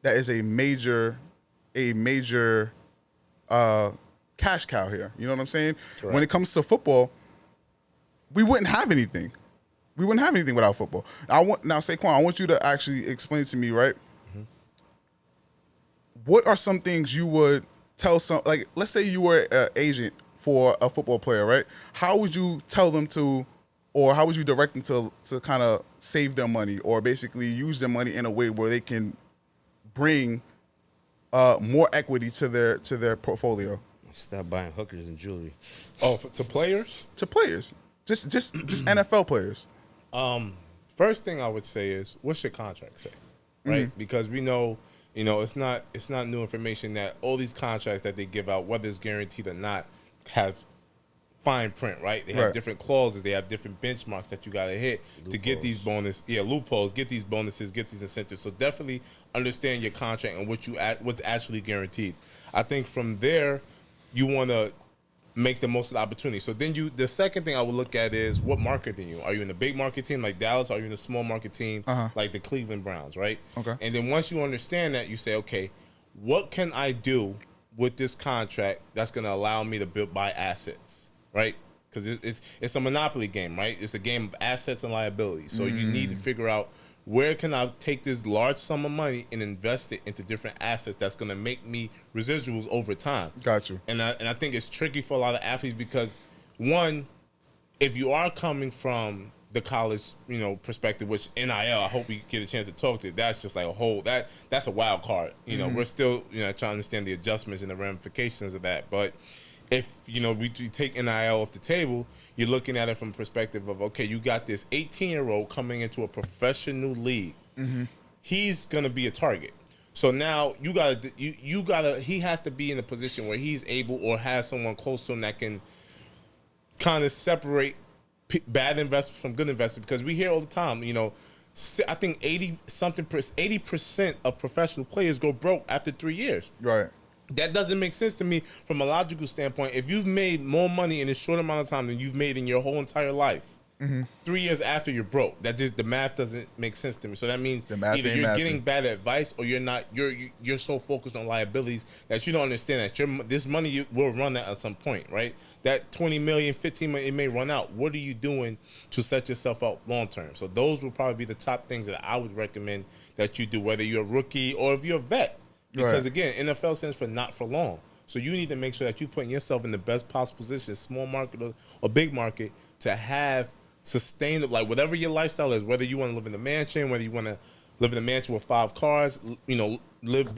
that is a major cash cow here. You know what I'm saying? Correct. When it comes to football, we wouldn't have anything. We wouldn't have anything without football. Now, Saquon, I want you to actually explain to me, right? What are some things you would tell like, let's say you were an agent for a football player, right? How would you tell them to, or how would you direct them to kind of save their money or basically use their money in a way where they can bring more equity to their portfolio? stop buying hookers and jewelry. Oh, to players? To players. Just NFL players. First thing I would say is, what's your contract say, right? Because we know, it's not new information that all these contracts that they give out, whether it's guaranteed or not, have fine print, right? They have different clauses, they have different benchmarks that you got to hit to get these loopholes, get these bonuses, get these incentives. So definitely understand your contract and what's actually guaranteed. I think from there, you want to make the most of the opportunity. So then the second thing I would look at is, what market are you? Are you in a big market team like Dallas? Are you in a small market team like the Cleveland Browns, right? Okay. And then once you understand that, you say, okay, what can I do with this contract that's going to allow me to buy assets? Right? Because it's a monopoly game, right? It's a game of assets and liabilities. So you need to figure out, where can I take this large sum of money and invest it into different assets that's going to make me residuals over time. Got you. And I think it's tricky for a lot of athletes because, one, if you are coming from the college, perspective, which NIL, I hope we get a chance to talk to, that's just like that's a wild card. We're still, trying to understand the adjustments and the ramifications of that. But if, we take NIL off the table, you're looking at it from the perspective of, okay, you got this 18-year-old coming into a professional league. He's going to be a target. So now you gotta, he has to be in a position where he's able, or has someone close to him that can kind of separate bad investors from good investors. Because we hear all the time, I think 80% of professional players go broke after 3 years. Right. That doesn't make sense to me from a logical standpoint. If you've made more money in a short amount of time than you've made in your whole entire life, 3 years after you're broke, the math doesn't make sense to me. So that means either you're getting bad advice, or you're not. You're so focused on liabilities that you don't understand that this money will run out at some point, right? That 20 million, 15 million, it may run out. What are you doing to set yourself up long term? So those would probably be the top things that I would recommend that you do, whether you're a rookie or if you're a vet. Because again, NFL stands for not for long. So you need to make sure that you're putting yourself in the best possible position, small market or big market, to have sustainable, like whatever your lifestyle is, whether you want to live in a mansion, whether you want to live in a mansion with 5 cars, live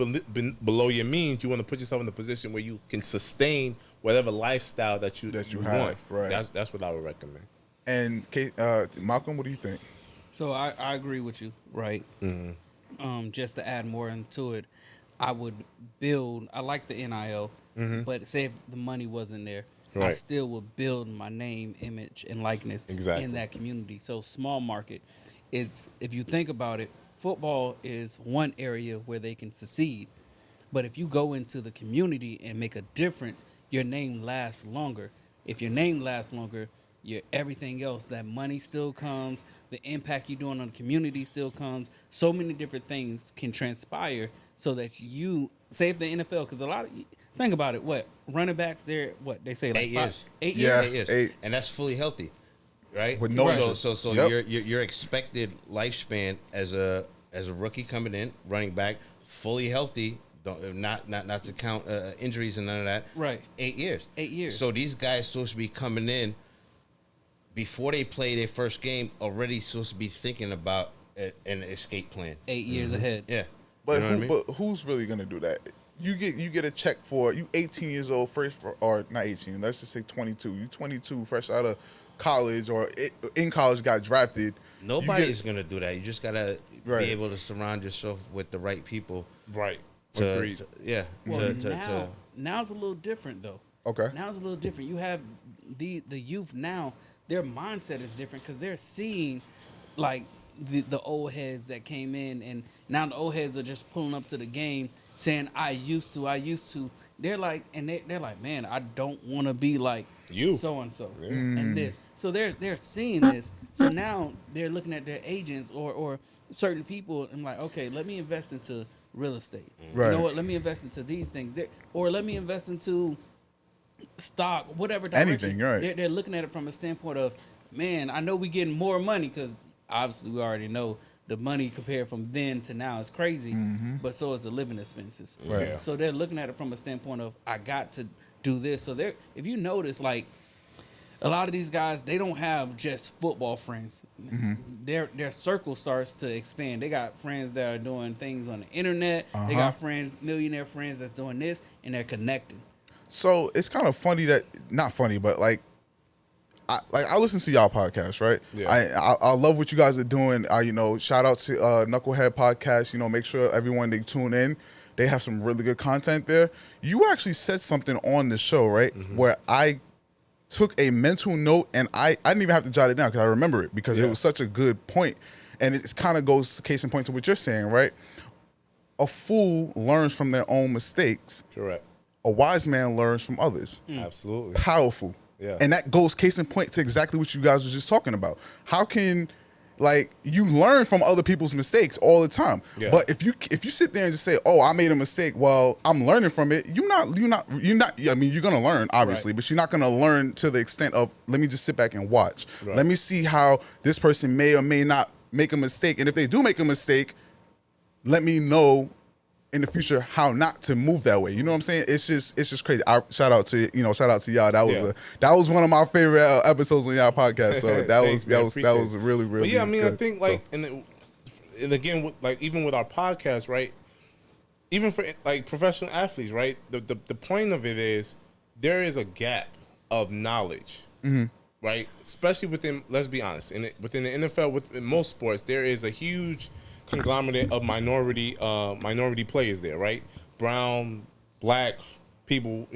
below your means, you want to put yourself in a position where you can sustain whatever lifestyle that you want. Right. That's what I would recommend. And Malcolm, what do you think? So I agree with you, right? Just to add more into it, I would build. I like the NIL, but say if the money wasn't there, I still would build my name, image, and likeness in that community. So small market, if you think about it, football is one area where they can succeed. But if you go into the community and make a difference, your name lasts longer. If your name lasts longer, everything else, that money still comes, the impact you're doing on the community still comes. So many different things can transpire so that you, say if the NFL, because think about it, what, running backs, they're, what, they say like 8 years. 8 years? Yeah, 8 years. 8. And that's fully healthy, right? With no injury. So Yep. your expected lifespan as a rookie coming in, running back, fully healthy, not to count injuries and none of that. Right. 8 years. 8 years. So these guys supposed to be coming in before they play their first game, already supposed to be thinking about an escape plan. 8 years ahead. Yeah. But You know what I mean? but who's really gonna do that? You get a check for you 18 years old, first, or not 18. Let's just say 22. You 22, fresh out of college, or in college, got drafted. Nobody's gonna do that. You just gotta be able to surround yourself with the right people. Right. Agreed. Well, now it's a little different though. Okay. Now it's a little different. You have the youth now. Their mindset is different because they're seeing like the old heads that came in, and now the old heads are just pulling up to the game saying, I used to. They're like, and they're like, man, I don't want to be like you, so and so, and this. So they're seeing this. So now they're looking at their agents or certain people and like, okay, let me invest into real estate. Right. You know what? Let me invest into these things. Or let me invest into stock, whatever direction. Anything, right. They're looking at it from a standpoint of, man, I know we getting more money because obviously we already know the money compared from then to now is crazy, but so is the living expenses. Right. Yeah. So they're looking at it from a standpoint of, I got to do this. So if you notice, like, a lot of these guys, they don't have just football friends. Their circle starts to expand. They got friends that are doing things on the internet. They got millionaire friends that's doing this, and they're connecting. So it's kind of funny not funny, but like, I listen to y'all podcast, right? Yeah. I love what you guys are doing. Shout out to Knucklehead podcast. Make sure everyone they tune in. They have some really good content there. You actually said something on the show, right? Where I took a mental note, and I didn't even have to jot it down because I remember it because it was such a good point. And it kind of goes case in point to what you're saying, right? A fool learns from their own mistakes. Correct. A wise man learns from others. Absolutely. Powerful. Yeah. And that goes case in point to exactly what you guys were just talking about. How can you learn from other people's mistakes all the time. Yeah. But if you sit there and just say, "Oh, I made a mistake," well, I'm learning from it. You're not. I mean, you're gonna learn obviously, but you're not gonna learn to the extent of let me just sit back and watch. Right. Let me see how this person may or may not make a mistake, and if they do make a mistake, let me know in the future how not to move that way. You know what I'm saying? It's just crazy. Shout out to y'all. That was one of my favorite episodes on y'all podcast. So that was really But yeah, I mean, good. I think and again, even with our podcast, right? Even for professional athletes, right? The point of it is there is a gap of knowledge, right? Especially within, let's be honest, within the NFL, within most sports, there is a huge conglomerate of minority players there, right? Brown, black people,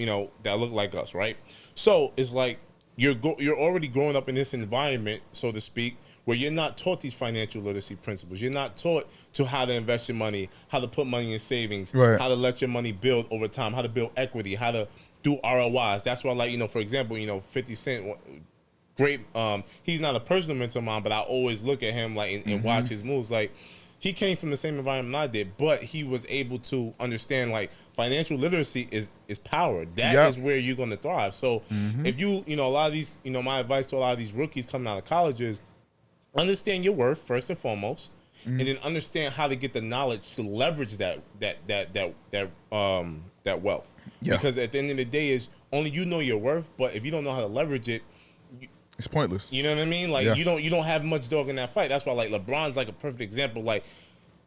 that look like us, right? So it's like you're already growing up in this environment, so to speak, where you're not taught these financial literacy principles. You're not taught to how to invest your money, how to put money in savings, right, how to let your money build over time, how to build equity, how to do ROIs. That's why, for example, 50 Cent, great. He's not a personal mentor of mine, but I always look at him and watch his moves. He came from the same environment I did, but he was able to understand financial literacy is power. That is where you're going to thrive. So if a lot of these, my advice to a lot of these rookies coming out of college is understand your worth first and foremost, and then understand how to get the knowledge to leverage that wealth. Yeah. Because at the end of the day, is only you know your worth, but if you don't know how to leverage it, it's pointless. You know what I mean? You don't have much dog in that fight. That's why LeBron's a perfect example.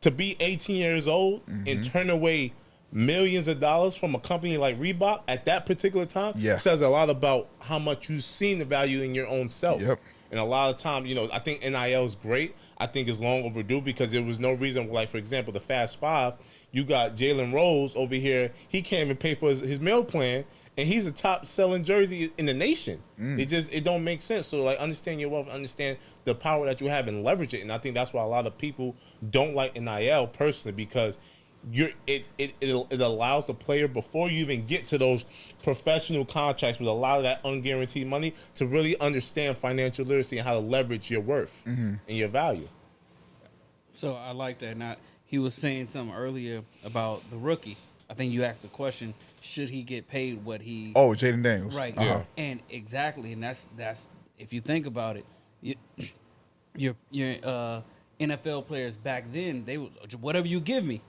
To be 18 years old and turn away millions of dollars from a company like Reebok at that particular time says a lot about how much you've seen the value in your own self. Yep. And a lot of times, I think NIL is great. I think it's long overdue because there was no reason, for example, the Fast Five, you got Jalen Rose over here. He can't even pay for his meal plan, and he's a top selling jersey in the nation. It don't make sense. So understand your wealth, understand the power that you have, and leverage it. And I think that's why a lot of people don't like NIL personally, because it allows the player, before you even get to those professional contracts with a lot of that unguaranteed money, to really understand financial literacy and how to leverage your worth and your value. So I like that. Now, he was saying something earlier about the rookie. I think you asked the question, should he get paid what he... Oh, Jaden Daniels. Right. Yeah. And exactly. And that's if you think about it, your NFL players back then, they would, whatever you give me,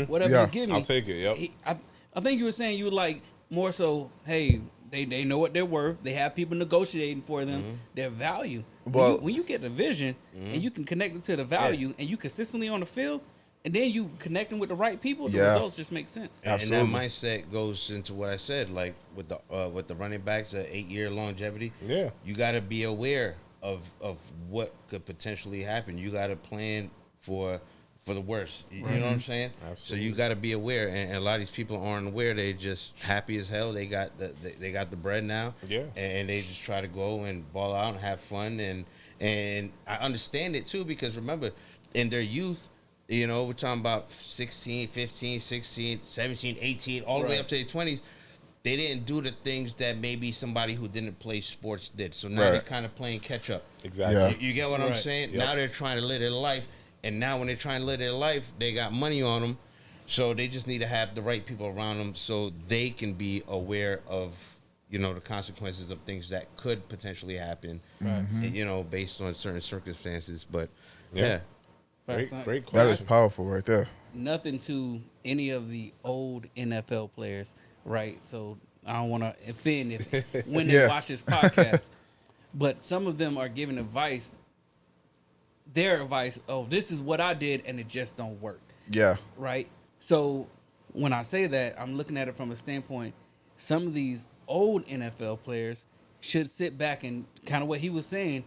whatever you give me. I'll take it, yep. I think you were saying you would more so, hey, they know what they're worth. They have people negotiating for them, their value. Well, when you get the vision and you can connect it to the value and you consistently on the field, and then you connecting with the right people, the results just make sense. Absolutely. And that mindset goes into what I said, with the running backs, 8-year longevity. Yeah, you got to be aware of what could potentially happen. You got to plan for the worst. You know what I'm saying? Absolutely. So you got to be aware, and a lot of these people aren't aware. They just happy as hell. They got the bread now. Yeah, and they just try to go and ball out and have fun, and I understand it too, because remember, in their youth, we're talking about 16, 15, 16, 17, 18, all the way up to their 20s. They didn't do the things that maybe somebody who didn't play sports did. So now they're kind of playing catch up. Exactly. Yeah. You get what I'm saying? Yep. Now they're trying to live their life. And now when they're trying to live their life, they got money on them. So they just need to have the right people around them so they can be aware of, the consequences of things that could potentially happen, based on certain circumstances. But, yeah. Great question. That is powerful right there. Nothing to any of the old NFL players, right? So I don't want to offend when they watch this podcast, but some of them are giving advice. Their advice, this is what I did, and it just don't work. Yeah. Right? So when I say that, I'm looking at it from a standpoint, some of these old NFL players should sit back and kind of what he was saying,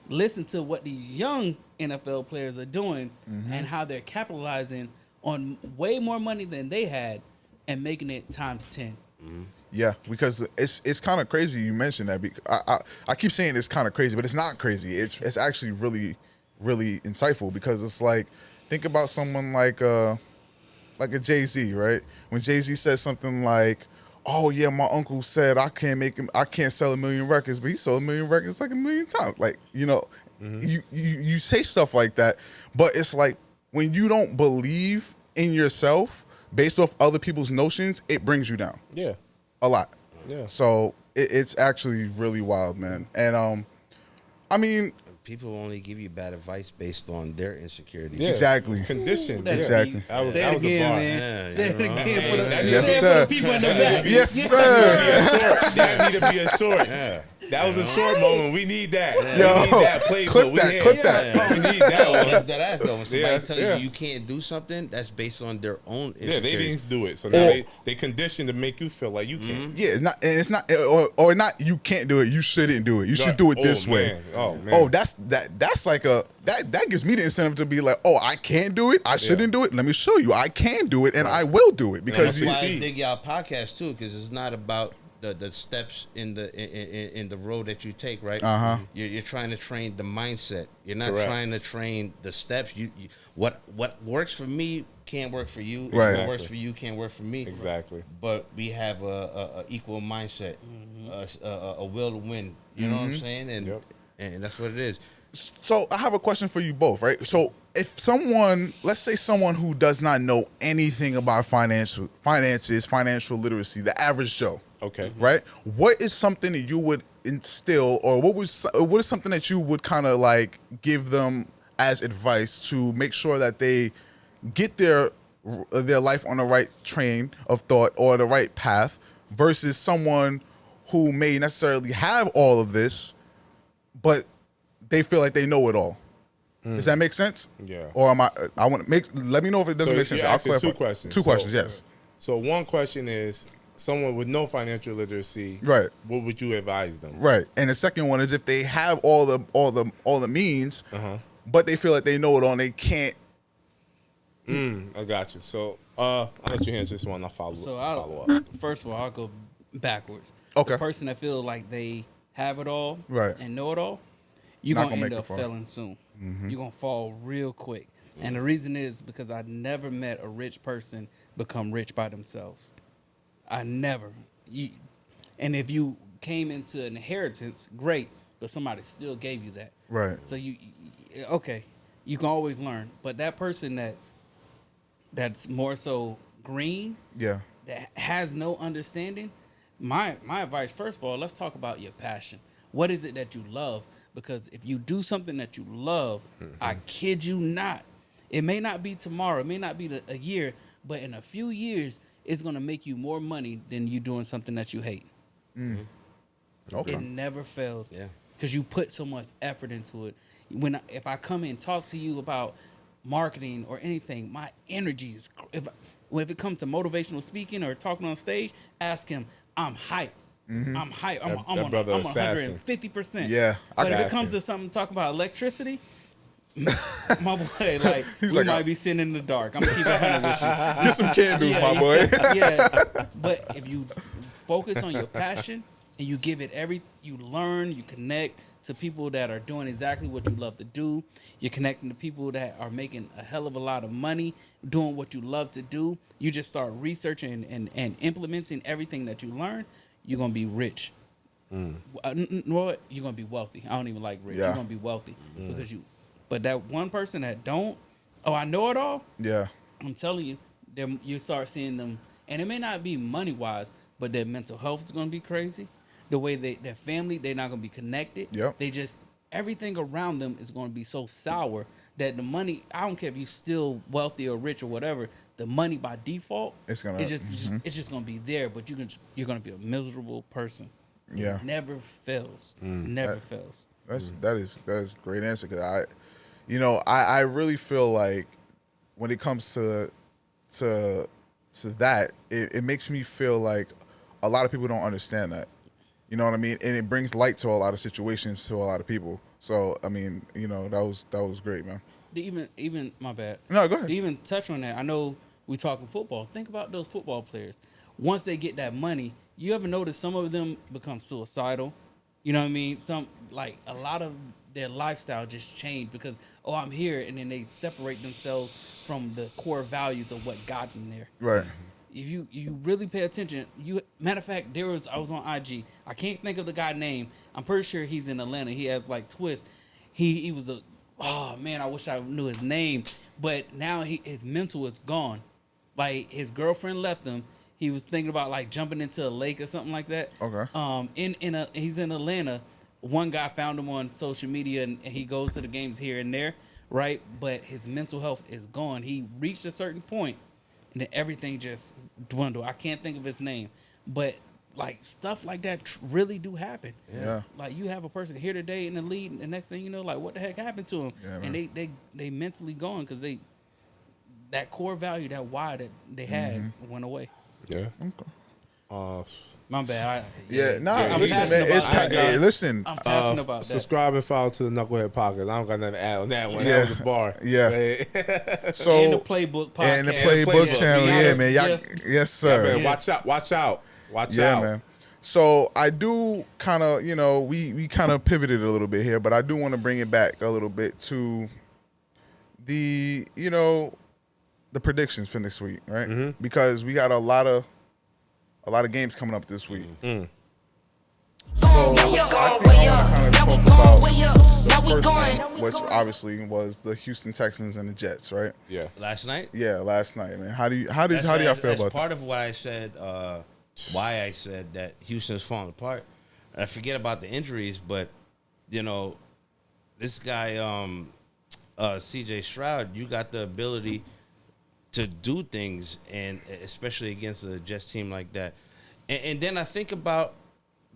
listen to what these young NFL players are doing and how they're capitalizing on way more money than they had and making it times 10. Yeah, because it's kind of crazy you mentioned that. I keep saying it's kind of crazy, but it's not crazy. It's actually really, really insightful because it's like, think about someone like a Jay-Z, right? When Jay-Z says something like, "Oh yeah, my uncle said I can't sell 1 million records, but he sold 1 million records like 1 million times." Like, you say stuff like that, but it's like when you don't believe in yourself based off other people's notions, it brings you down. Yeah. A lot. Yeah. So it's actually really wild, man. And I mean, People only give you bad advice based on their insecurities. Yeah. Exactly. It's conditioned. That's Exactly. deep. That was Say it a again, bar. man. Yeah, Say it you know. again for the, Yes, say it sir. for the people in the back. yes, Be sir. a short. That need to be a short. Yeah. That was a short moment. We need that. Yo, We need that playbook. clip We that, need- clip that. We need that No, one. that's that ass though. When somebody Yeah, tell yeah. you can't do something, that's based on their own Yeah, they insecurities. didn't do it. So now Or- they conditioned to make you feel like you can. Yeah, it's not, or not. You can't do it. You shouldn't do it. You should do it this way. Man. Oh man. Oh, that's like that gives me the incentive to be like, oh, I can't do it. I shouldn't do it. Let me show you. I can do it, and I will do it because that's That's why see. I dig y'all podcast too, because it's not about the steps in the road that you take, right? You're trying to train the mindset. You're not Correct. trying to train the steps. What works for me can't work for you. Right. What works for you can't work for me. Exactly. But we have a equal mindset, a will to win. You know what I'm saying? And Yep. and that's what it is. So I have a question for you both, right? So if someone, let's say someone who does not know anything about finances, financial literacy, the average Joe, Okay. right? What is something that you would instill, or what is something that you would kind of like give them as advice to make sure that they get their life on the right train of thought or the right path versus someone who may necessarily have all of this, but they feel like they know it all. Does that make sense? Yeah. Or I want to let me know if it doesn't So make sense. you're I'll asking clarify. two questions. Two So- questions, yes. So one question is, someone with no financial literacy, Right. what would you advise them? Right. And the second one is if they have all the means, but they feel like they know it all and they can't. I got you. So I'll let you answer this one. I'll follow up. First of all, I'll go backwards. Okay. The person that feels like they have it all Right. and know it all, you're Not going to gonna end make up it far. failing soon. You're going to fall real quick. And the reason is because I never met a rich person become rich by themselves. I never. And if you came into an inheritance, great, but somebody still gave you that. Right. So okay, you can always learn. But that person that's more so green, Yeah. that has no understanding, my advice, first of all, let's talk about your passion. What is it that you love? Because if you do something that you love, I kid you not, it may not be tomorrow, it may not be a year, but in a few years, it's going to make you more money than you doing something that you hate. Okay. It never fails. Yeah. Because you put so much effort into it. If I come and talk to you about marketing or anything, my energy is. If it comes to motivational speaking or talking on stage, ask him. I'm hyped. I'm hyped. I'm That on brother assassin. 150%. Yeah. But if it Assassin. comes to something talk about electricity, my boy, like He's we like, might be sitting in the dark. I'm gonna keep it 100 with you. Get some candles, my boy. Yeah, but if you focus on your passion and you give it you learn, you connect to people that are doing exactly what you love to do. You're connecting to people that are making a hell of a lot of money doing what you love to do. You just start researching and implementing everything that you learn. You're gonna be rich. You know what? You're gonna be wealthy. I don't even like rich. Yeah. You're gonna be wealthy because you. But that one person that don't, I know it all. Yeah. I'm telling you, you start seeing them, and it may not be money wise, but their mental health is gonna be crazy. The way their family, they're not gonna be connected. Yep. They just everything around them is gonna be so sour that the money. I don't care if you're still wealthy or rich or whatever. The money by default, It's gonna- it's just gonna be there. But you're gonna be a miserable person. Yeah. It never fails. Never fails. That is a great answer because I really feel like when it comes to that, it makes me feel like a lot of people don't understand that. You know what I mean? And it brings light to a lot of situations to a lot of people. So I mean, you know, that was great, man. Even my bad. No, go ahead. To even touch on that, I know we talking football. Think about those football players. Once they get that money, you ever notice some of them become suicidal? You know what I mean? Some like a lot of their lifestyle just changed because I'm here, and then they separate themselves from the core values of what got them there. Right. If you really pay attention, matter of fact, I was on IG. I can't think of the guy's name. I'm pretty sure he's in Atlanta. He has like twists. He was oh man, I wish I knew his name. But now his mental is gone. Like his girlfriend left him. He was thinking about like jumping into a lake or something like that. Okay. He's in Atlanta. One guy found him on social media, and he goes to the games here and there, right? But his mental health is gone. He reached a certain point, and then everything just dwindled. I can't think of his name, but like stuff like that really do happen. Yeah. Like you have a person here today in the lead, and the next thing you know, like what the heck happened to him? Yeah, and they mentally gone because that core value, that why that they had went away. Yeah. Okay. My bad. Listen, passionate man. about that. Listen. I'm passionate about that. Subscribe and follow to the Knucklehead Podcast. I don't got nothing to add on that one. Yeah. That was a bar. Yeah. So And the Playbook podcast. and the Playbook channel, yeah, man. Y'all, Yes. yes, sir. Man, watch out. Watch out. Man. So I do kind of, you know, we kind of pivoted a little bit here, but I do want to bring it back a little bit to the, you know, the predictions for this week, right? Mm-hmm. Because we got a lot of games coming up this week. Mm. So I think I want to kind of talk about the first game, which obviously was the Houston Texans and the Jets, right? Yeah. Last night. Yeah, last night, man. How do y'all feel That's about that? part of why I said that Houston's falling apart. I forget about the injuries, but you know, this guy CJ Stroud, you got the ability to do things, and especially against a Jets team like that. And then I think about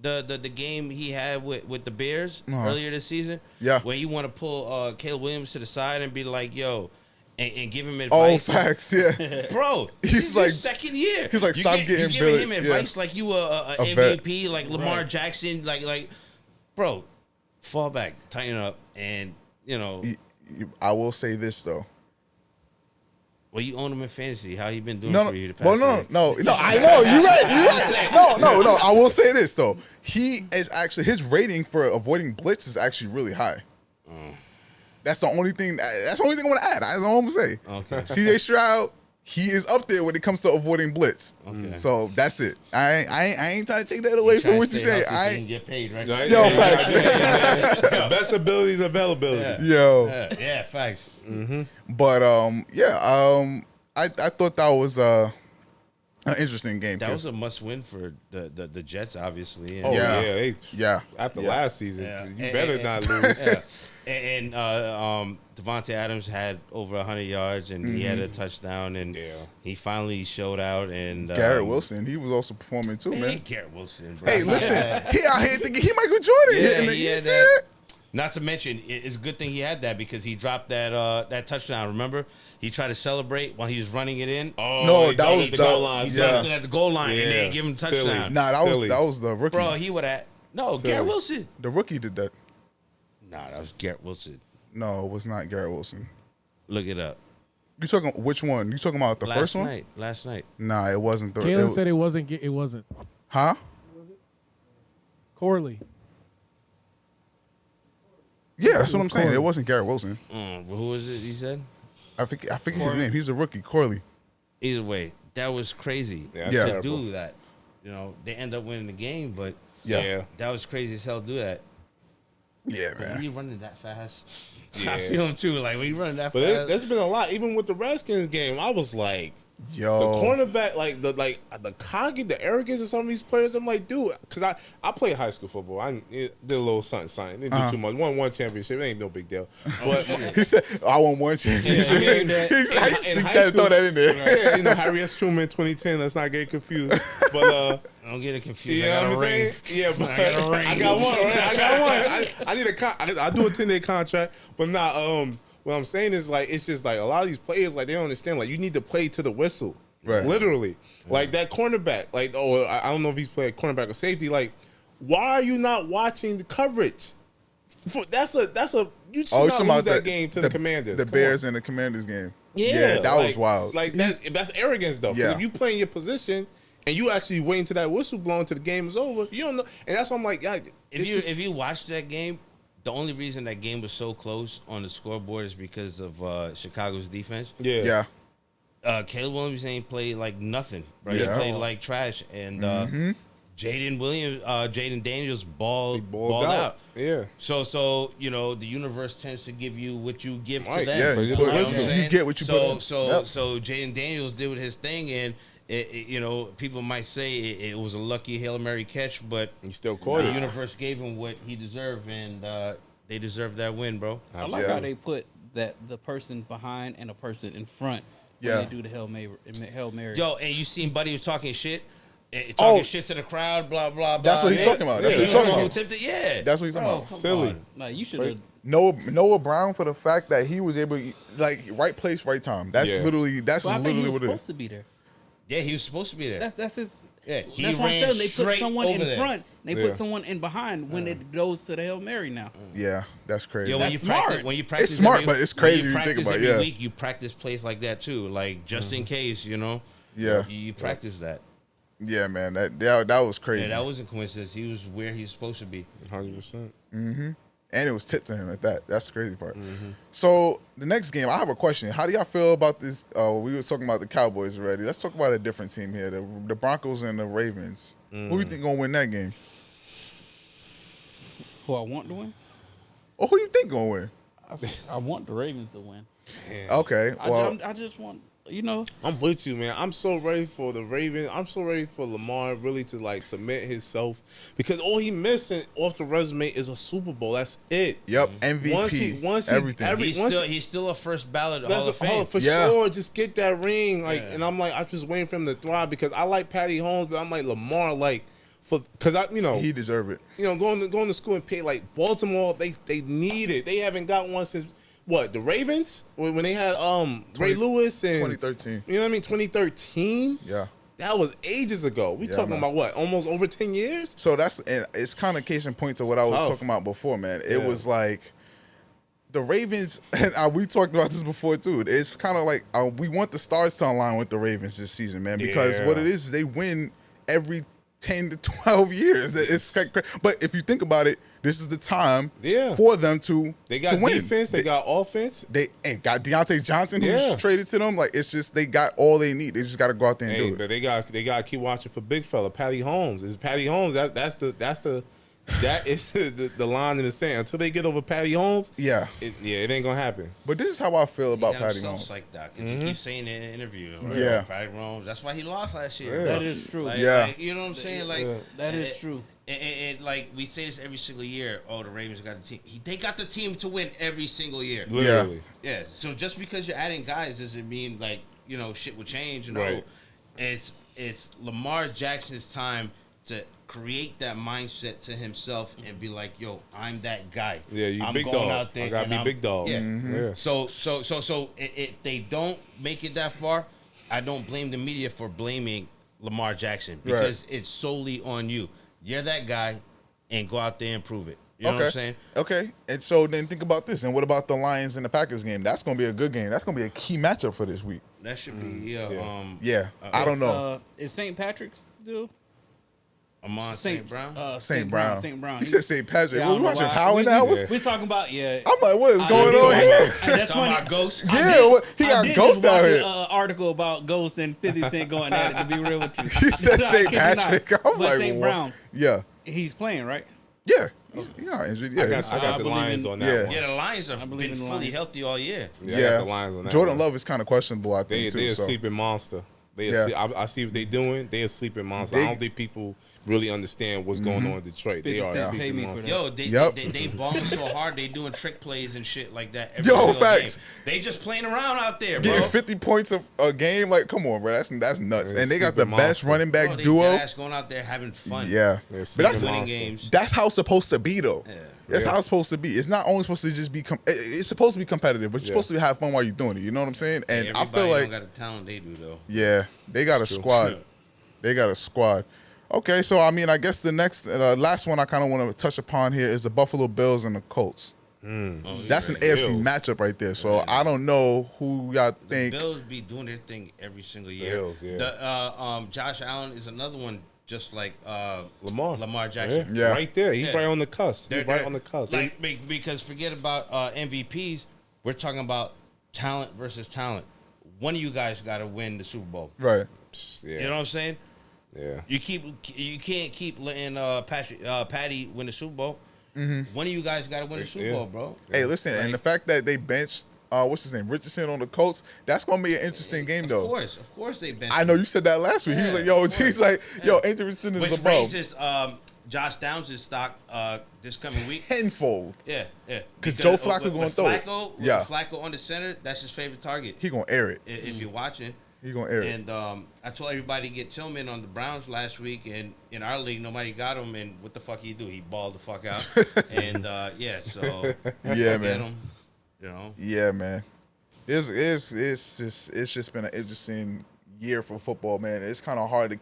the game he had with the Bears earlier this season. Yeah. Where you want to pull Caleb Williams to the side and be like, yo, and give him advice. Oh, facts, yeah. Bro, He's this like- is his second year. he's like, stop getting you giving him bullets, advice like you a vet. MVP, like Lamar Jackson, like, bro, fall back, tighten up, and you know. I will say this though. Well, you own him in fantasy. How he been doing No, for you the past well, year? no. I know you're right. No. I will say this though. He is actually, his rating for avoiding blitz is actually really high. That's the only thing. That's the only thing I want to add. That's all I'm gonna say. Okay. CJ Stroud, he is up there when it comes to avoiding blitz. Okay. So that's it. I ain't trying to take that away from what you say. I ain't get paid, right? Right? Yo, Yeah. facts. Best abilities, availability. Yo. Yeah, facts. But I thought that was an interesting game. That 'cause- was a must-win for the Jets, obviously. And, Oh, Yeah. yeah. yeah. After Yeah. last season, Yeah. you better not lose. Yeah. And Devontae Adams had over 100 yards, and he had a touchdown, and Yeah. he finally showed out. And Garrett Wilson, he was also performing too, man. Garrett Wilson, bro. Hey, listen, he out here thinking he Michael Jordan. Yeah, you he had see that. that? Not to mention, it's a good thing he had that because he dropped that touchdown. Remember, he tried to celebrate while he was running it in. Oh, No, he that dropped was the the- goal line. He yeah. dropped it at the goal line, and Yeah. they didn't give him a Silly. touchdown. Nah, Silly. that was the rookie. Bro, he would have. No, Silly. Garrett Wilson. The rookie did that. Nah, that was Garrett Wilson. No, it was not Garrett Wilson. Look it up. You talking which one? You talking about the first one? Last night. Nah, it wasn't. Kalen said it wasn't. It wasn't. Huh? Corley. Yeah, that's what I'm saying. Corley. It wasn't Garrett Wilson. But who was it? He said. I forget his name. He's a rookie, Corley. Either way, that was crazy Yeah, that's Yeah. to terrible. do that. You know, they end up winning the game, but Yeah, that was crazy as hell to do that. yeah, But when man. you running that fast, I Yeah. feel him too. Like when you running that But fast, there's been a lot. Even with the Redskins game, I was like, the Yo, cornerback, like the cocky, the arrogance of some of these players. I'm like, dude, because I played high school football. I did a little something. Didn't do too much. Won one championship. It ain't no big deal. But he said, "I won one championship." I mean, He's in like, high throw school- that in there. yeah, you know, Harry S. Truman 2010. Let's not get confused. But don't get it confused. you know I what got I'm a ring. saying? Yeah, but I got a ring. I got one. Right? I got one. I need I do a 10-day contract, but not. What I'm saying is like it's just like a lot of these players like they don't understand. Like you need to play to the whistle. Right. Literally. Like that cornerback. Like I don't know if he's playing cornerback or safety. Like Why are you not watching the coverage? That's a you should Oh, not lose that game to the Commanders. The Come Bears on. and the Commanders game. Yeah, that was wild. Like that's arrogance though. 'Cause Yeah. if you playing your position and you actually waiting till that whistle blowing till the game is over, you don't know. And that's why I'm like, yeah, If you watched that game, the only reason that game was so close on the scoreboard is because of Chicago's defense. yeah. Caleb Williams ain't played like nothing, right? Yeah. He played like trash, and Jaden Daniels balled out. Yeah. So the universe tends to give you what you give Right, to them. yeah, you you know put- what I'm saying? you get what you put in. So Yep. Jaden Daniels did his thing, and people might say it was a lucky Hail Mary catch, but He still caught the it. universe gave him what he deserved, and they deserved that win, bro. I like how they put the person behind and a person in front when Yeah. they do the Hail Mary. Yo, and you seen Buddy was talking shit. Oh. Talking shit to the crowd, blah blah blah. That's what he's talking about. That's what he's talking about. Yeah, That's what he's talking about. Silly. Like you should have. Noah Brown for the fact that he was able, like, right place, right time. That's Yeah. literally But I think he literally was what it supposed is. to be there. Yeah, he was supposed to be there. That's his. Yeah, he That's what I'm ran saying. They put straight someone in over there. front. They Yeah. put someone in behind when it goes to the Hail Mary now. Yeah, that's crazy. Yo, That's smart. when you practice, smart, every, but it's when crazy you if you think practice about it, every yeah. week, you practice plays like that too, like just in case, Yeah. You practice that. Yeah, man, that was crazy. Yeah, that wasn't coincidence. He was where he's supposed to be. 100%. And it was tipped to him at that. That's the crazy part. So the next game, I have a question. How do y'all feel about this? We were talking about the Cowboys already. Let's talk about a different team here. The Broncos and the Ravens. Who you think gonna win that game? Who I want to win? Or who you think gonna win? I want the Ravens to win. Okay, well, I just want I'm with you, man. I'm so ready for the Ravens. I'm so ready for Lamar really to like submit himself because all he missing off the resume is a Super Bowl. That's it. yep, MVP, everything. He's still a first ballot Hall That's of Fame. for Yeah. sure. Just get that ring, and I'm like, I'm just waiting for him to thrive because I like Patty Holmes, but I'm like Lamar, because He deserve it. going to school and pay like Baltimore. They need it. They haven't got one since what the Ravens when they had Ray Lewis in 2013. You know what I mean? 2013. Yeah. That was ages ago. We talking man. about what? Almost over 10 years. So it's kind of case in point to what I was Tough. talking about before, man. It Yeah. was like the Ravens, and we talked about this before too. It's kind of like we want the stars to align with the Ravens this season, man, because Yeah. what it is, they win every 10 to 12 years. But if you think about it, this is the time for them to They got win. defense. They got offense. They got Deontay Johnson who's Yeah. traded to them. Like, it's just they got all they need. They just got to go out there and Hey, do it. but they got to keep watching for big fella Patty Holmes. It's Patty Holmes. That is the line in the sand. Until they get over Patty Holmes, Yeah. it ain't gonna happen. But this is how I feel about Patty himself Holmes. like that because he keeps saying it in an interview. Yeah. Patty Holmes. That's why he lost last year. Yeah. bro. that is true. Like, Yeah. like, you know what I'm saying? Like That is true. And like we say this every single year. Oh, the Ravens got the team. They got the team to win every single year. Literally. Yeah. So just because you're adding guys doesn't mean like shit will change. No, Right. it's Lamar Jackson's time to create that mindset to himself and be like, yo, I'm that guy. Yeah, you I'm big going dog. out there I gotta and be I'm- big dog. Yeah. Yeah. So if they don't make it that far, I don't blame the media for blaming Lamar Jackson because it's solely on you. You're that guy, and go out there and prove it. You know what I'm saying? Okay. And so then think about this. And what about the Lions and the Packers game? That's going to be a good game. That's going to be a key matchup for this week. That should be Yeah. I don't know. Is St. Patrick's still? Amon St. Brown. St. Brown. St. Brown. You said St. Patrick. Yeah, I What, don't we know watching why. Power We- now? we- We're talking about I'm like, what is going did- on here? That's Talking funny. about ghosts. He got Ghost out here. Article about Ghost and 50 Cent going at it. To be real with you, He said I St. kid you not. Patrick. I'm But like, St. what? Brown, Yeah. he's playing right. Yeah. He got injured. Yeah. I got I the believe Lions in- on that Yeah. one. Yeah, the Lions have believe been in the fully Lions. healthy all year. Yeah, I got the Lions on that Jordan one. Love is kind of questionable, I They think, too. a So. sleeping monster. I see what they doing. They a sleeping monster. I don't think people really understand what's going on in Detroit. They 50 are a Cent pay sleeping me for monster. that. Yo, Yep. they balling so hard. They doing trick plays and shit like that. Every Yo, single facts. game. They just playing around out there, bro. Getting 50 points a game, like, come on, bro. That's nuts. Yeah, And they got the sleeping best monster. running back Bro, they duo. deadass going out there having fun. Yeah. They're But sleeping that's winning monster. games. That's how it's supposed to be, though. Yeah. That's Yeah. how it's supposed to be. It's not only supposed to just be. It's supposed to be competitive, but you're supposed to have fun while you're doing it. You know what I'm saying? And I Everybody feel like, don't got the talent they do though. yeah, they got a true. squad. They got a squad. Okay, so I mean, I guess the next, last one I kind of want to touch upon here is the Buffalo Bills and the Colts. That's an AFC Bills. matchup right there. So I don't know who y'all The think. Bills be doing their thing every single year. Bills, yeah. The Josh Allen is another one, just like Lamar Jackson. Yeah. Right there. He's Yeah. right on the cusp. He's right on the cusp. Like because forget about MVPs. We're talking about talent versus talent. One of you guys got to win the Super Bowl. Right. Yeah. You know what I'm saying? Yeah. You can't keep letting Patty win the Super Bowl. One of you guys got to win the Super Bowl, bro. Hey, listen, and the fact that they benched what's his name, Richardson on the Colts, that's gonna be an interesting game though. Of course they benched. I know you said that last week. He was like, "Yo, he's like, yo, Anthony Richardson is Which above raises Josh Downs' stock this coming week. tenfold. Yeah. Because Joe Flacco gonna throw it. Yeah. Flacco on the center, that's his favorite target. He gonna air it. If you're watching. He gonna air it. And I told everybody to get Tillman on the Browns last week, and in our league nobody got him. And what the fuck he do? He balled the fuck out. And so Yeah, get man. him, you know. Yeah, man. It's just been an interesting year for football, man. It's kind of hard to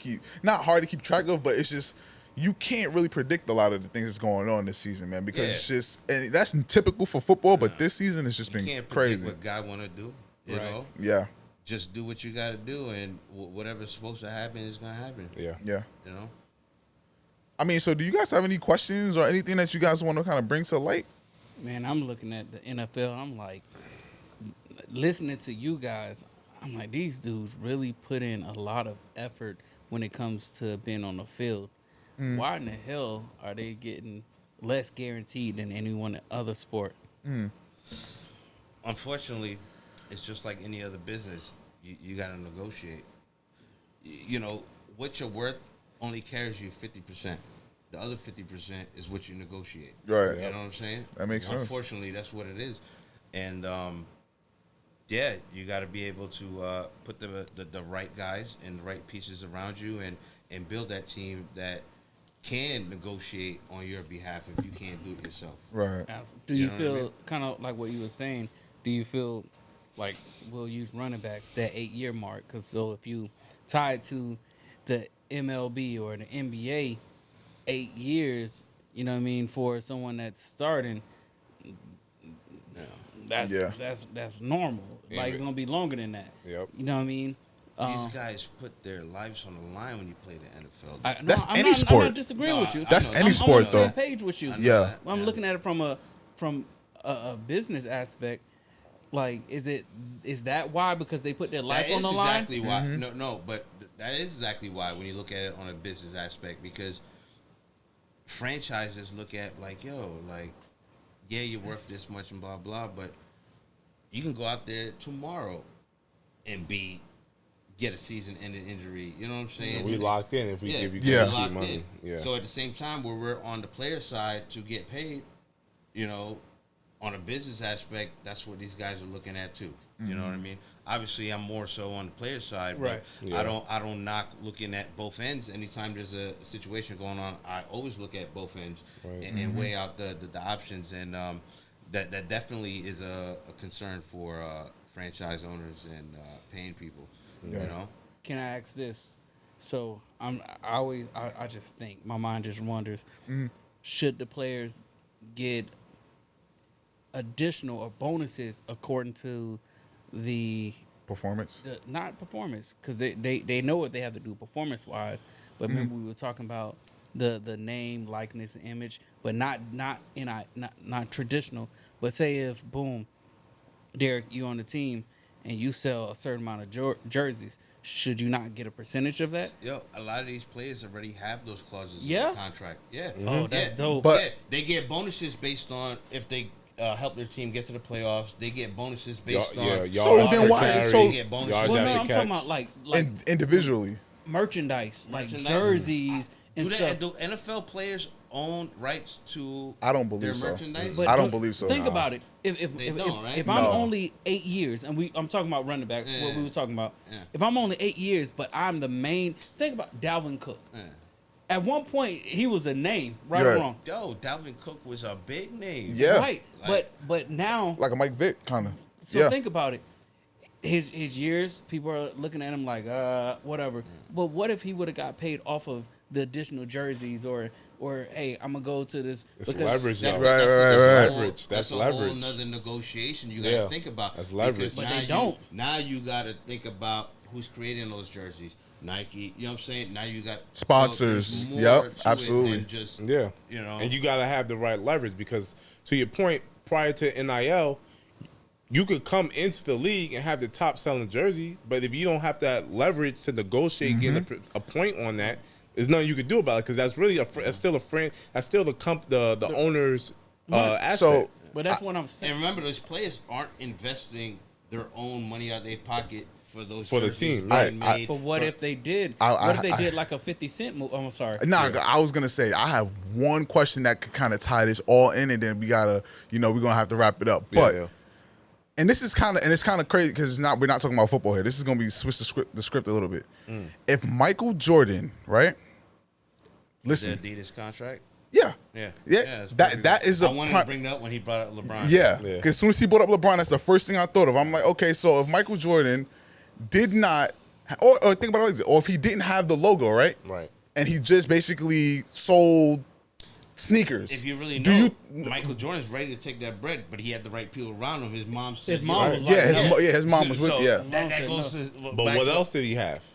keep track of, but it's just you can't really predict a lot of the things that's going on this season, man, because it's just, and that's typical for football, but this season has just You been can't crazy. predict what God want to do, you know. Yeah, Just do what you got to do, and whatever's supposed to happen is gonna happen. Yeah. You know. I mean, so do you guys have any questions or anything that you guys want to kind of bring to light? Man, I'm looking at the NFL. I'm like, listening to you guys, I'm like, these dudes really put in a lot of effort when it comes to being on the field. Why in the hell are they getting less guaranteed than anyone other sport? Unfortunately, it's just like any other business. You got to negotiate. You know, what you're worth only carries you 50%. The other 50% is what you negotiate. Right. You know what I'm saying? That makes sense. Unfortunately, that's what it is. And, yeah, you got to be able to put the right guys and the right pieces around you and build that team that can negotiate on your behalf if you can't do it yourself. Right. Do you know what I feel mean? kind of like what you were saying? Do you feel like we'll use running backs that 8-year mark? Because so if you tie it to the MLB or the NBA, 8 years, you know what I mean, for someone that's starting, that's normal. Yeah, Like it's gonna be longer than that. Yep. You know what I mean? These guys put their lives on the line when you play the NFL. That's I'm any not, sport. I'm not disagreeing with you. That's I know. any I'm sport, on the same though. page with you. I know Yeah. that. I'm Yeah. looking at it from a business aspect. Like, is that why? Because they put their life That on the is line? exactly why. No, but that is exactly why when you look at it on a business aspect, because franchises look at like, yo, like, yeah, you're worth this much and blah blah, but you can go out there tomorrow and get a season-ending injury. You know what I'm saying? We locked in if we give you Yeah. guaranteed Locked money. in. Yeah. So at the same time, where we're on the player side to get paid, you know, on a business aspect, that's what these guys are looking at too. You know what I mean? Obviously, I'm more so on the player side, but Right. Yeah. I don't knock looking at both ends. Anytime there's a situation going on, I always look at both ends Right. and weigh out the options, and that definitely is a concern for franchise owners and paying people. You know. Can I ask this? So I just think my mind just wonders: should the players get additional or bonuses according to the Performance. not performance, because they know what they have to do performance wise. But remember we were talking about the name, likeness, and image, but not traditional. But say if boom, Derek, you on the team and you sell a certain amount of jerseys, should you not get a percentage of that? Yo, a lot of these players already have those clauses in Yeah? the contract. Yeah. Oh, that's Yeah. dope. But- Yeah, they get bonuses based on if they help their team get to the playoffs. They get bonuses based on. So yards then per why- carry, so- They get bonuses. yards Well, no, after I'm catch. talking about like Individually. merchandise, like Merchandise. jerseys and Do stuff. NFL players own rights to I don't believe their so. merchandise? I don't believe so. Think No. about it. If They don't, right? if I'm No. only 8 years, and I'm talking about running backs, what Yeah. we were talking about. Yeah. If I'm only 8 years, but I'm the main. Think about Dalvin Cook. Yeah. At one point, he was a name, right or Right. wrong. Yo, Dalvin Cook was a big name. Yeah. Right. Like- but now, Like a Mike Vick, kind of. so Yeah. think about it. His years, people are looking at him like, whatever. But what if he would have got paid off of the additional jerseys or hey, I'm gonna go to this It's because leverage, That's, though. Right, that's, right, that's right. a whole- Leverage. That's a leverage. whole nother negotiation you got to Yeah. think about. That's leverage. Because But now they don't. Now you got to think about who's creating those jerseys. Nike, you know what I'm saying? Now you got Sponsors. So there's more Yep, to it absolutely. than just, Yeah. you know. And you got to have the right leverage because, to your point, prior to NIL, you could come into the league and have the top selling jersey, but if you don't have that leverage to negotiate getting a point on that, there's nothing you could do about it because that's really that's still a friend. That's still the owner's asset. So but that's what I'm saying. And remember, those players aren't investing their own money out of their pocket for those For the jerseys team, being right. made. But what if they did? I- What if they I- did like a 50 Cent move? Oh, I'm sorry. Nah, I was gonna say I have one question that could kind of tie this all in, and then we gotta, we're gonna have to wrap it up. But and this is kind of crazy because we're not talking about football here. This is gonna be switch the script a little bit. If Michael Jordan, right? The Listen, Adidas contract. yeah, Yeah. yeah, that's that is I a wanted pri- to bring that up when he brought up LeBron. Yeah, Yeah. because as soon as he brought up LeBron, that's the first thing I thought of. I'm like, okay, so if Michael Jordan did not, or think about it like this, or if he didn't have the logo, right? Right. And he just basically sold sneakers. If you really Do know, you- Michael Jordan's ready to take that bread, but he had the right people around him. His mom said, His mom "Yo." was like, Yeah, no. his mom was with, So yeah. That goes to, But back what to- else did he have?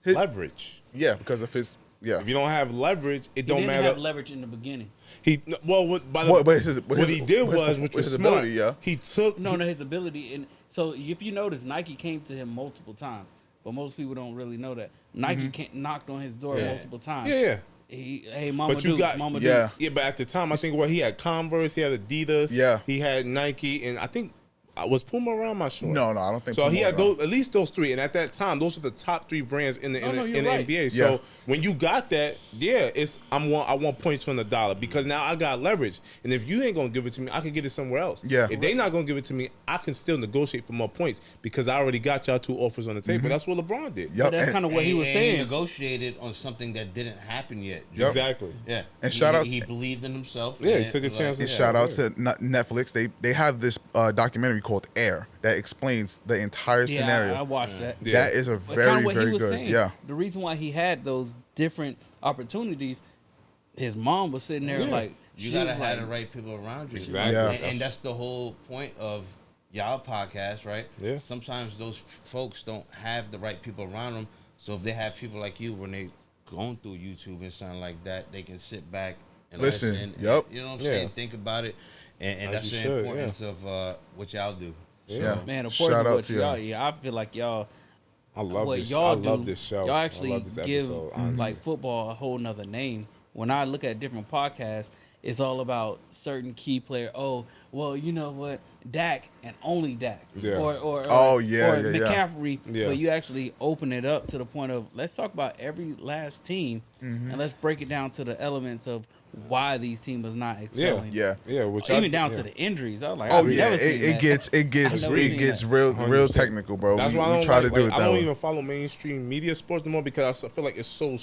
His- Leverage. Yeah, because of his, yeah. If you don't have leverage, it He don't didn't matter. have leverage in the beginning. He well, but What he did was, which was his smart. ability, yeah. He took No, his ability. And so if you notice, Nike came to him multiple times, but most people don't really know that. Nike knocked on his door multiple times. Yeah. Hey, Mama But you Dukes, got- Mama Yeah. Dukes. Yeah, but at the time, I think he had Converse, he had Adidas, Yeah. he had Nike, and I think was Puma around my short. No, I don't think. So he Puma had was those, at least those three, and at that time, those are the top three brands in the No, no, in you're the right. NBA. Yeah. So when you got that, yeah, I want points on the dollar because now I got leverage, and if you ain't gonna give it to me, I can get it somewhere else. Yeah. If they not gonna give it to me, I can still negotiate for more points because I already got y'all two offers on the table. That's what LeBron did. Yep. But that's and- kind of what he was And saying. He negotiated on something that didn't happen yet. Yep. Exactly. Yeah. And He- shout out- He believed in himself. Yeah, he and, took a like, chance. And Yeah, shout out yeah. to Netflix. They have this documentary called Air that explains the entire Yeah, scenario. I watched that. Yeah. That is a But very, kind of what very he was good. saying. Yeah. The reason why he had those different opportunities, his mom was sitting there Yeah. like You she gotta was have like, the right people around you. Exactly. Yeah. And that's the whole point of y'all podcast, right? Yeah. Sometimes those folks don't have the right people around them. So if they have people like you when they going through YouTube and something like that, they can sit back and Listen. listen. Yep. You know what I'm Yeah. saying? Think about it. And As that's you the should, importance of what y'all do. Yeah. man, of Shout course, out what to y'all. y'all. Yeah, I feel like y'all. I love What this. y'all I do, love this show. y'all I actually love this give episode, honestly. like football a whole nother name. When I look at different podcasts, it's all about certain key player. Oh, well, you know what, Dak and only Dak. Yeah. Or Oh, yeah, or yeah, yeah. McCaffrey. Yeah. But you actually open it up to the point of let's talk about every last team and let's break it down to the elements of why these teams are not excelling. Yeah. Yeah, which Even I- down yeah. to the injuries. I was like, Oh I've yeah, never seen it that. gets I've never seen that. real 100%. technical, bro. That's we, why I we don't try like, to do like, it I that don't way. even follow mainstream media sports anymore because I feel like it's so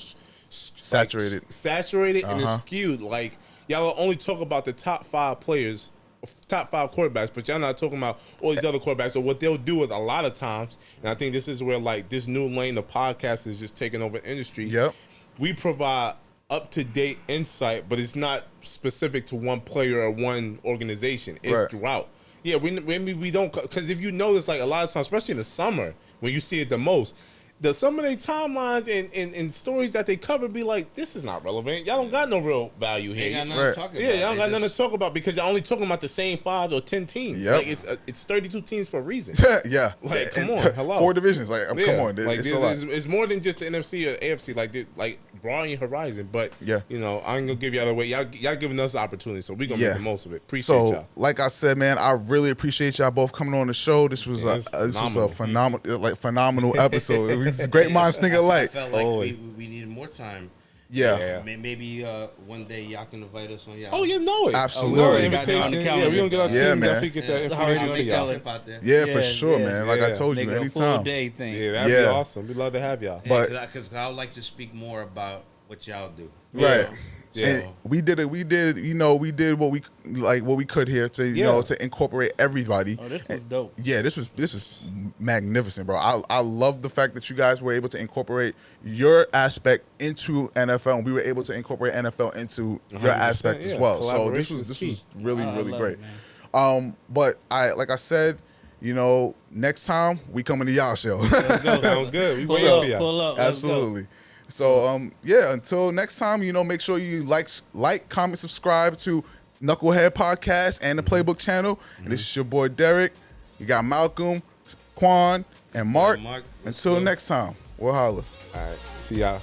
Saturated. saturated, and it's Uh-huh. skewed. Like y'all only talk about the top 5 players, top 5 quarterbacks, but y'all not talking about all these other quarterbacks. So what they'll do is a lot of times, and I think this is where like this new lane of podcast is just taking over industry. Yep. We provide up-to-date insight, but it's not specific to one player or one organization. It's Right. throughout. Yeah, we don't, because if you notice, like a lot of times, especially in the summer when you see it the most, some of their timelines and stories that they cover be like, this is not relevant. Y'all don't got no real value They here. got nothing Right. to talk about. Yeah, y'all They got nothing to just- talk about because y'all only talking about the same 5 or 10 teams. Yep. Like it's 32 teams for a reason. Yeah. Like, come And on, hello. 4 divisions. Like, come Yeah, on, dude. like It's this a lot. it's more than just the NFC or AFC. Like broaden your horizon. But Yeah. you know, I ain't gonna give y'all the way. Y'all giving us the opportunity, so we gonna Yeah. make the most of it. Appreciate So, y'all. like I said, man, I really appreciate y'all both coming on the show. This was Yeah, it's a phenomenal episode. It was great minds think I alike. felt like Always. we needed more time. Yeah. Yeah. Maybe one day y'all can invite us on y'all. Oh, you know it. Absolutely. We got Already an got it on the invitation. Yeah, calendar. we gonna get our team. Yeah, man. Definitely get that Yeah. information Already to make y'all. that Trip out there. Yeah, Yeah, for sure, yeah. man. Like I Yeah. told Make you, it a full anytime. day thing. Yeah, that'd be Yeah. awesome. We'd love to have y'all. But- because I would like to speak more about what y'all do. Right. Yeah. And we did it. We did what we could here to to incorporate everybody. Oh, this was dope. Yeah, this was magnificent, bro. I love the fact that you guys were able to incorporate your aspect into NFL, and we were able to incorporate NFL into your 100%, ask as yeah. well. So Collaboration is this key. was really I love great. it, man. But like I said, next time we coming to y'all show. Let's go. Sound good. We Pull waiting for up, y'all. pull up. Let's go. Absolutely. So yeah, until next time, make sure you like, comment, subscribe to Knucklehead Podcast and the Playbook channel. And this is your boy Derek. You got Malcolm, Quan, and Mark. Mark, let's Until go. next time, we'll holla. All right. See y'all.